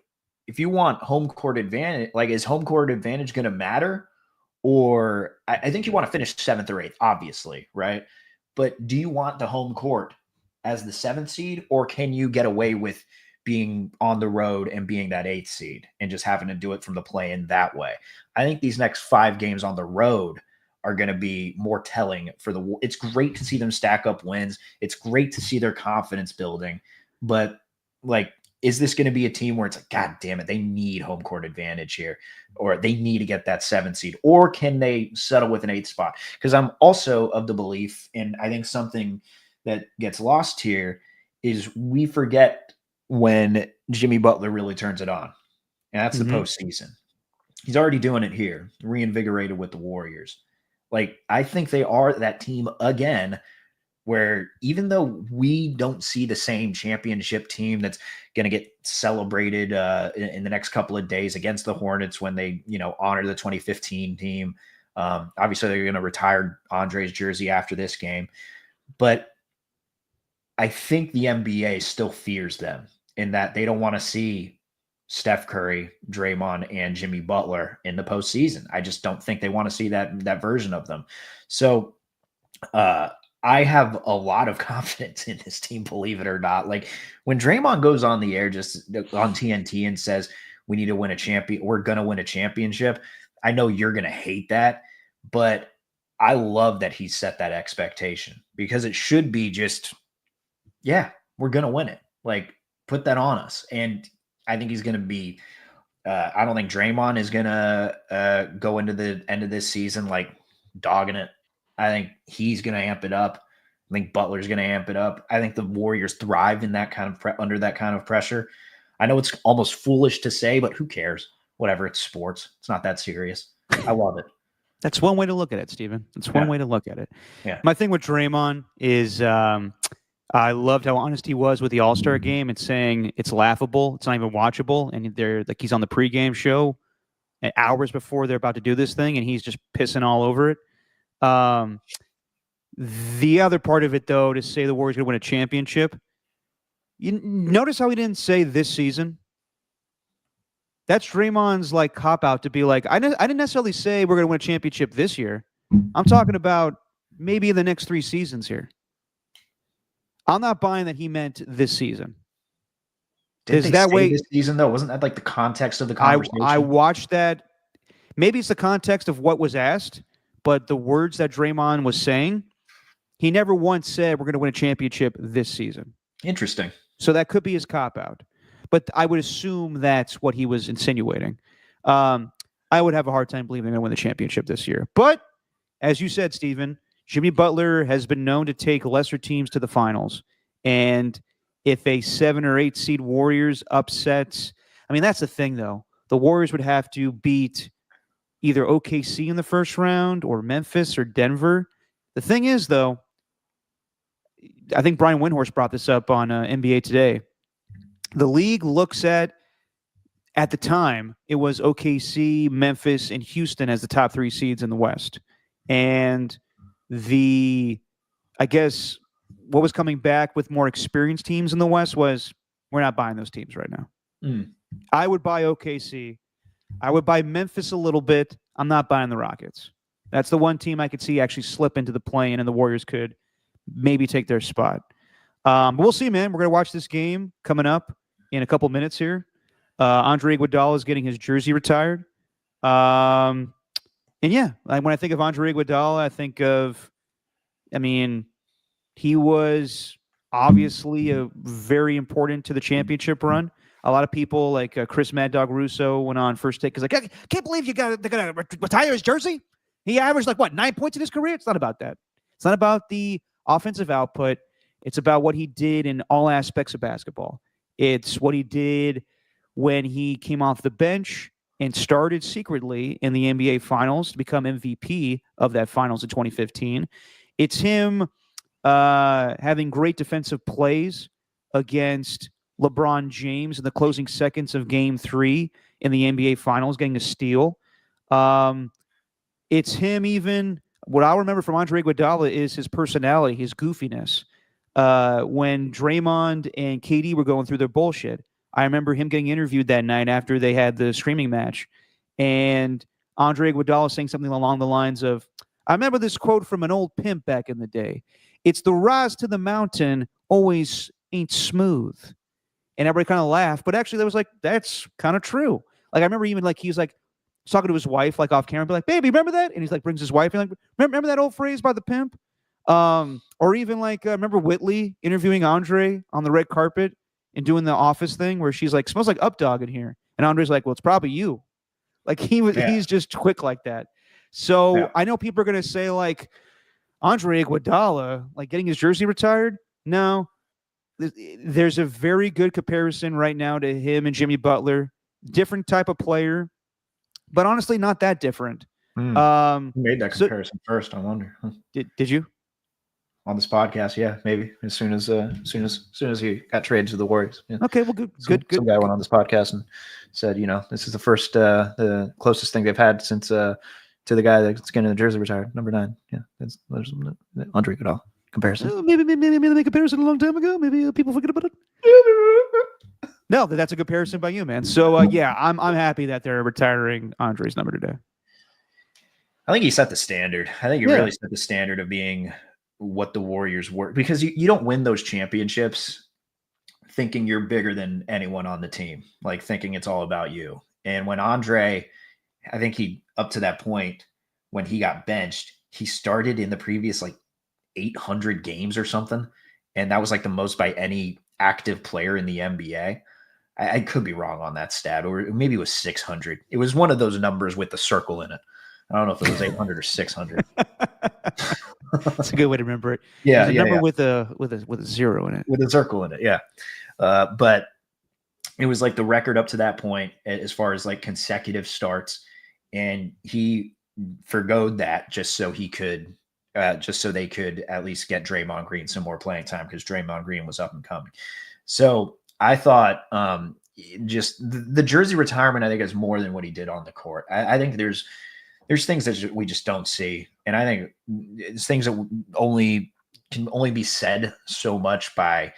if you want home court advantage, like is home court advantage going to matter? Or I think you want to finish 7th or 8th, obviously, right? But do you want the home court as the 7th seed, or can you get away with being on the road and being that 8th seed and just having to do it from the play-in that way? I think these next 5 games on the road are going to be more telling for it's great to see them stack up wins. It's great to see their confidence building, but like, is this going to be a team where it's like, God damn it, they need home court advantage here, or they need to get that 7th seed, or can they settle with an 8th spot? Because I'm also of the belief, and I think something that gets lost here is we forget when Jimmy Butler really turns it on, and that's the postseason. He's already doing it here, reinvigorated with the Warriors. Like, I think they are that team again, where even though we don't see the same championship team that's going to get celebrated in the next couple of days against the Hornets when they, honor the 2015 team. Obviously, they're going to retire Andre's jersey after this game. But I think the NBA still fears them in that they don't want to see Steph Curry, Draymond, and Jimmy Butler in the postseason. I just don't think they want to see that version of them. So I have a lot of confidence in this team, believe it or not. Like when Draymond goes on the air just on TNT and says, we need to win a champion, we're going to win a championship. I know you're going to hate that, but I love that he set that expectation, because it should be just, yeah, we're going to win it. Like, put that on us. And I think he's going to be, I don't think Draymond is going to go into the end of this season like dogging it. I think he's going to amp it up. I think Butler's going to amp it up. I think the Warriors thrive in that kind of under that kind of pressure. I know it's almost foolish to say, but who cares? Whatever, it's sports. It's not that serious. I love it. That's one way to look at it, Steven. That's one way to look at it. Yeah. My thing with Draymond is I loved how honest he was with the All-Star game and saying it's laughable. It's not even watchable. And they're like, he's on the pregame show hours before they're about to do this thing, and he's just pissing all over it. The other part of it, though, to say the Warriors going to win a championship, you notice how he didn't say this season? That's Draymond's like cop-out to be like, I didn't necessarily say we're going to win a championship this year. I'm talking about maybe in the next 3 seasons here. I'm not buying that he meant this season. Did that way this season, though? Wasn't that like the context of the conversation? I watched that. Maybe it's the context of what was asked, but the words that Draymond was saying, He never once said we're going to win a championship this season. Interesting. So that could be his cop-out. But I would assume that's what he was insinuating. I would have a hard time believing they're going to win the championship this year. But as you said, Steven, Jimmy Butler has been known to take lesser teams to the finals. And if a 7 or 8 seed Warriors upsets, I mean, that's the thing, though. The Warriors would have to beat either OKC in the first round or Memphis or Denver. The thing is, though, I think Brian Windhorst brought this up on NBA Today. The league looks at the time, it was OKC, Memphis, and Houston as the top 3 seeds in the West. And I guess what was coming back with more experienced teams in the West was we're not buying those teams right now. I would buy OKC. I would buy Memphis a little bit. I'm not buying the Rockets. That's the one team I could see actually slip into the play-in, and the Warriors could maybe take their spot. But we'll see, man. We're going to watch this game coming up in a couple minutes here. Andre Iguodala is getting his jersey retired. And yeah, when I think of Andre Iguodala, I think of, he was obviously very important to the championship run. A lot of people like Chris Mad Dog Russo went on First Take because I can't believe they're gonna retire his jersey. He averaged 9 points in his career. It's not about that. It's not about the offensive output. It's about what he did in all aspects of basketball. It's what he did when he came off the bench and started secretly in the NBA Finals to become MVP of that Finals in 2015. It's him having great defensive plays against LeBron James in the closing seconds of Game 3 in the NBA Finals, getting a steal. It's him even, what I remember from Andre Iguodala is his personality, his goofiness. When Draymond and KD were going through their bullshit, I remember him getting interviewed that night after they had the screaming match. And Andre Iguodala saying something along the lines of, I remember this quote from an old pimp back in the day. It's the rise to the mountain always ain't smooth. And everybody kind of laughed. But actually, that's kind of true. I remember even he's talking to his wife off camera, be like, baby, remember that? And he's brings his wife and remember that old phrase by the pimp? Or even remember Whitley interviewing Andre on the red carpet and doing the office thing where she's like, smells like updog in here. And Andre's like, well, it's probably you. He's just quick like that. So I know people are going to say Andre Iguodala, getting his jersey retired. No, there's a very good comparison right now to him and Jimmy Butler. Different type of player, but honestly, not that different. Who made that comparison first? I wonder. Did you? On this podcast, yeah, maybe as soon as he got traded to the Warriors. Yeah. Okay, well, good. Some guy went on this podcast and said, this is the first, the closest thing they've had since to the guy that's getting the jersey retired, number 9. Yeah, there's Andre Iguodala comparison. Maybe they made a comparison a long time ago. Maybe people forget about it. No, that's a comparison by you, man. So yeah, I'm happy that they're retiring Andre's number today. I think he set the standard. I think he really set the standard of being what the Warriors were, because you don't win those championships thinking you're bigger than anyone on the team, thinking it's all about you. And when Andre, I think he, up to that point when he got benched, he started in the previous 800 games or something. And that was the most by any active player in the NBA. I could be wrong on that stat, or maybe it was 600. It was one of those numbers with the circle in it. I don't know if it was 800 or 600. That's a good way to remember it. Yeah, there's a number with a zero in it, with a circle in it. Yeah, but it was the record up to that point as far as consecutive starts, and he forgoed that just so they could at least get Draymond Green some more playing time, because Draymond Green was up and coming. So I thought just the jersey retirement, I think, is more than what he did on the court. I think there's things that we just don't see. And I think it's things that can only be said so much by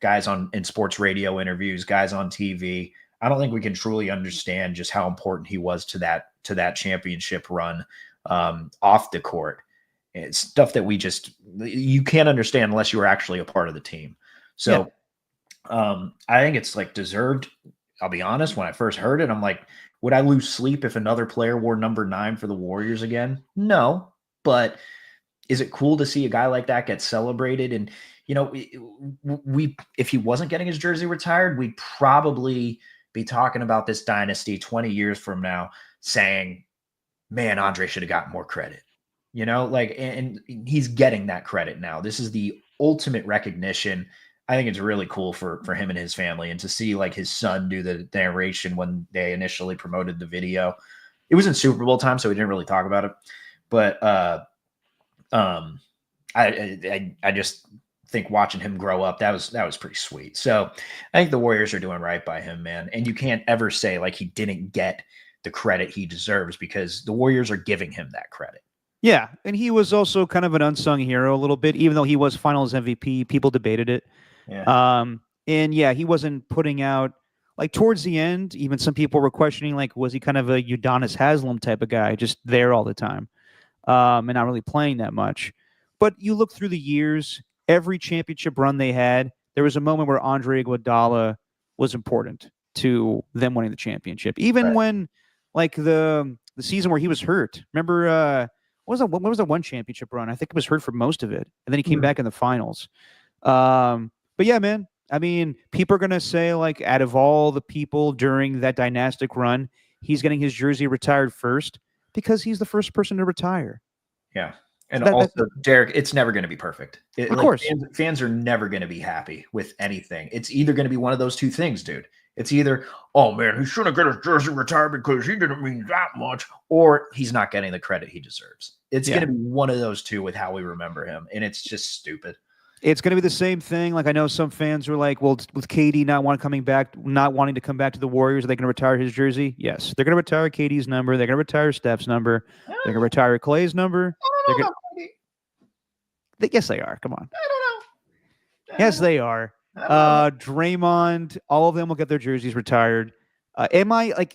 guys in sports radio interviews, guys on TV. I don't think we can truly understand just how important he was to that championship run off the court. It's stuff that you can't understand unless you were actually a part of the team. So I think it's deserved. I'll be honest, when I first heard it, I'm like, would I lose sleep if another player wore number 9 for the Warriors again? No, but is it cool to see a guy like that get celebrated? And, you know, if he wasn't getting his jersey retired, we'd probably be talking about this dynasty 20 years from now saying, man, Andre should have gotten more credit, you know, like, and he's getting that credit now. This is the ultimate recognition. I think it's really cool for him and his family, and to see like his son do the narration when they initially promoted the video. It was in Super Bowl time, so we didn't really talk about it, but I just think watching him grow up, that was pretty sweet. So I think the Warriors are doing right by him, man. And you can't ever say like he didn't get the credit he deserves, because the Warriors are giving him that credit. Yeah, and he was also kind of an unsung hero a little bit, even though he was Finals MVP. People debated it. Yeah. And yeah, he wasn't putting out, like, towards the end, even some people were questioning, like, was he kind of a Udonis Haslem type of guy, just there all the time, and not really playing that much. But you look through the years, every championship run they had, there was a moment where Andre Iguodala was important to them winning the championship. Even Right. when, like, the season where he was hurt. Remember, what was that one championship run? I think he was hurt for most of it, and then he came back in the finals. But yeah, man, I mean, people are going to say, like, out of all the people during that dynastic run, he's getting his jersey retired first because he's the first person to retire. Yeah. And also, Derek, it's never going to be perfect. Of course. Fans are never going to be happy with anything. It's either going to be one of those two things, dude. It's either, oh, man, he shouldn't get his jersey retired because he didn't mean that much, or he's not getting the credit he deserves. It's going to be one of those two with how we remember him, and it's just stupid. It's going to be the same thing. Like, I know some fans are like, well, with KD not wanting to come back to the Warriors, are they going to retire his jersey? Yes. They're going to retire KD's number. They're going to retire Steph's number. They're going to retire Clay's number. Yes, they are. Come on. I don't know. Yes, they are. Draymond, all of them will get their jerseys retired. My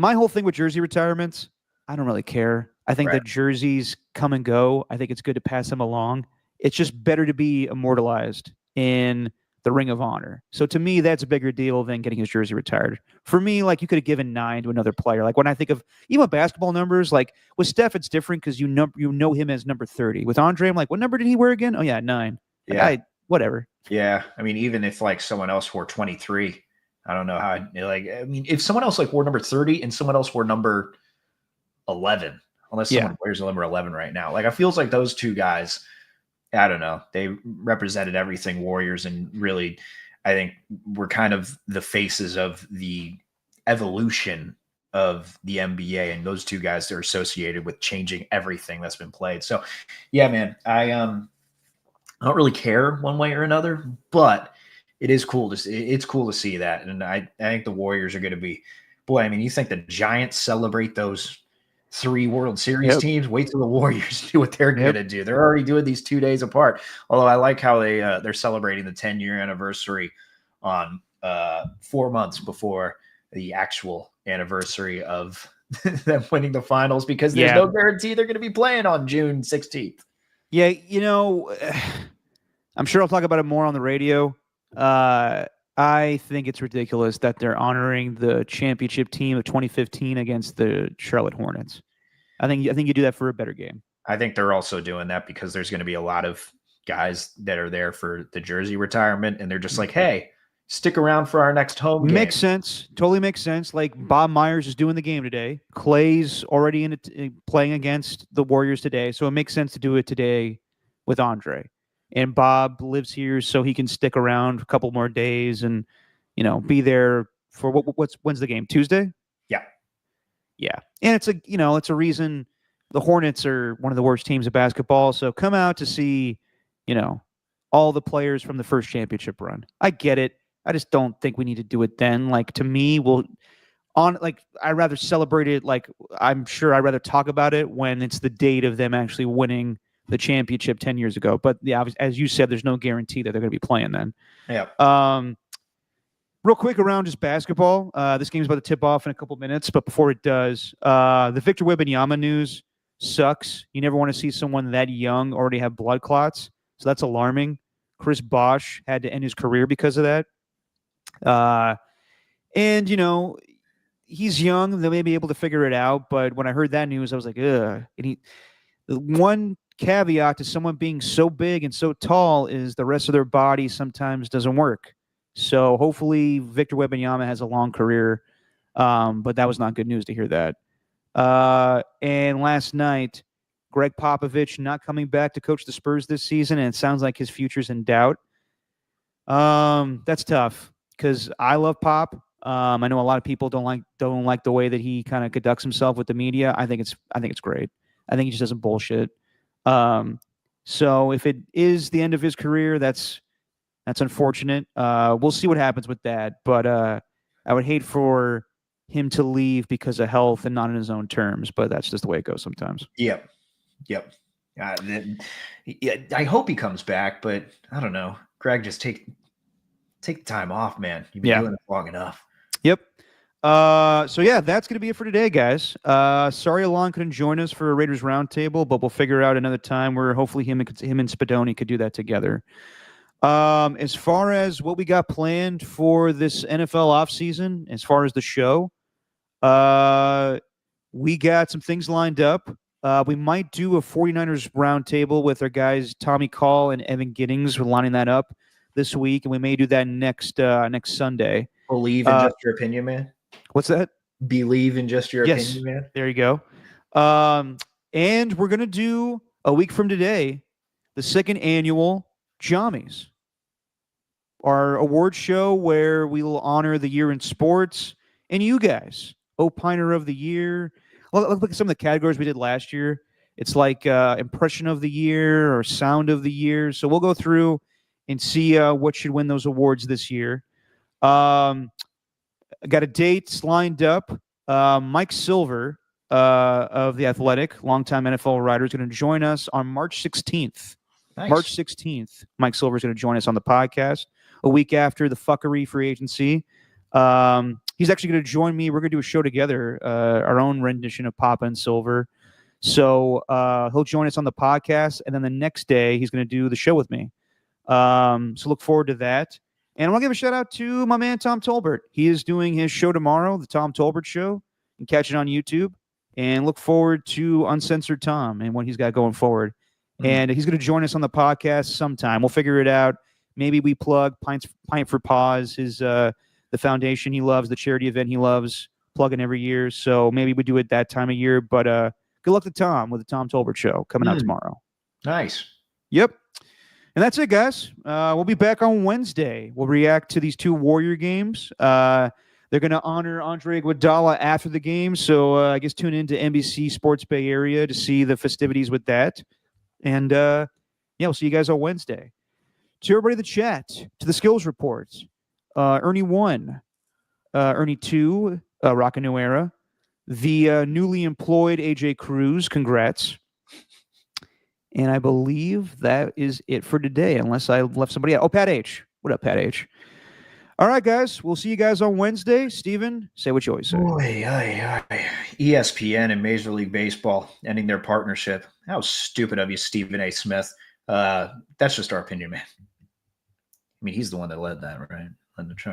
whole thing with jersey retirements, I don't really care. I think that jerseys come and go. I think it's good to pass them along. It's just better to be immortalized in the Ring of Honor. So to me, that's a bigger deal than getting his jersey retired. For me, like, you could have given 9 to another player. Like, when I think of even basketball numbers, like with Steph, it's different because you know him as number 30. With Andre, I'm like, what number did he wear again? Oh yeah, 9. Yeah, whatever. Yeah, I mean, even if like someone else wore 23, I don't know how. I mean, if someone else like wore number 30 and someone else wore number 11, unless someone wears number 11 right now, like, I feels like those two guys, I don't know, they represented everything Warriors, and really, I think we're kind of the faces of the evolution of the NBA, and those two guys are associated with changing everything that's been played. So, yeah, man, I don't really care one way or another, but it's cool to see that, and I think the Warriors are going to be, boy. I mean, you think the Giants celebrate those 3 World Series teams? Wait till the Warriors do what they're going to do. They're already doing these 2 days apart. Although I like how they're celebrating the 10-year anniversary on 4 months before the actual anniversary of them winning the finals, because there's no guarantee they're going to be playing on June 16th. Yeah, you know, I'm sure I'll talk about it more on the radio. I think it's ridiculous that they're honoring the championship team of 2015 against the Charlotte Hornets. I think you do that for a better game. I think they're also doing that because there's going to be a lot of guys that are there for the jersey retirement, and they're just like, hey, stick around for our next home game. Makes sense. Totally makes sense. Like, Bob Myers is doing the game today. Clay's already playing against the Warriors today, so it makes sense to do it today with Andre. And Bob lives here, so he can stick around a couple more days and, you know, be there for when's the game? Tuesday? Yeah. And it's a reason the Hornets are one of the worst teams of basketball. So come out to see, you know, all the players from the first championship run. I get it. I just don't think we need to do it then. Like, to me, I'd rather celebrate it. Like, I'm sure I'd rather talk about it when it's the date of them actually winning the championship 10 years ago. But yeah, as you said, there's no guarantee that they're going to be playing then. Yeah. Real quick around just basketball. This game's about to tip off in a couple minutes, but before it does, the Victor Wembanyama news sucks. You never want to see someone that young already have blood clots, so that's alarming. Chris Bosh had to end his career because of that. And, you know, he's young. They may be able to figure it out, but when I heard that news, I was like, ugh. And one caveat to someone being so big and so tall is the rest of their body sometimes doesn't work. So hopefully Victor Wembanyama has a long career, but that was not good news to hear that. And last night, Greg Popovich not coming back to coach the Spurs this season, and it sounds like his future's in doubt. That's tough because I love Pop. I know a lot of people don't like the way that he kind of conducts himself with the media. I think it's great. I think he just doesn't bullshit. So if it is the end of his career, that's unfortunate. We'll see what happens with that. But I would hate for him to leave because of health and not in his own terms. But that's just the way it goes sometimes. Yep. I hope he comes back, but I don't know. Greg, just take the time off, man. You've been doing it long enough. Yep. So yeah, that's going to be it for today, guys. Sorry Alon couldn't join us for a Raiders Roundtable, but we'll figure out another time where hopefully him and Spadoni could do that together. As far as what we got planned for this NFL offseason, as far as the show, we got some things lined up. We might do a 49ers Roundtable with our guys Tommy Call and Evan Giddings. We're lining that up this week, and we may do that next Sunday. Believe in just your opinion, man. What's that? Believe in just your opinion, man. There you go. And we're going to do a week from today, the second annual Jammies, our award show where we will honor the year in sports and you guys, Opiner of the Year. Look at some of the categories we did last year. It's like impression of the year or sound of the year. So we'll go through and see what should win those awards this year. I got a date lined up. Mike Silver of The Athletic, longtime NFL writer, is going to join us on March 16th. Nice. March 16th, Mike Silver is going to join us on the podcast a week after the fuckery free agency. He's actually going to join me. We're going to do a show together, our own rendition of Papa and Silver. So he'll join us on the podcast, and then the next day he's going to do the show with me. So look forward to that. And I want to give a shout out to my man, Tom Tolbert. He is doing his show tomorrow, the Tom Tolbert Show. You can catch it on YouTube. And look forward to Uncensored Tom and what he's got going forward. Mm-hmm. And he's going to join us on the podcast sometime. We'll figure it out. Maybe we plug Pint for Paws, his the foundation he loves, the charity event he loves, plugging every year. So maybe we do it that time of year. But good luck to Tom with the Tom Tolbert Show coming out tomorrow. Nice. Yep. And that's it, guys. We'll be back on Wednesday. We'll react to these two Warrior games. They're going to honor Andre Iguodala after the game. So I guess tune into NBC Sports Bay Area to see the festivities with that. And we'll see you guys on Wednesday. To everybody in the chat, to the skills reports, Ernie 1, Ernie 2, Rock a New Era, the newly employed AJ Cruz, congrats. And I believe that is it for today, unless I left somebody out. Oh, Pat H. What up, Pat H? All right, guys. We'll see you guys on Wednesday. Steven, say what you always say. ESPN and Major League Baseball ending their partnership. How stupid of you, Stephen A. Smith. That's just our opinion, man. I mean, he's the one that led that, right? Led the charge.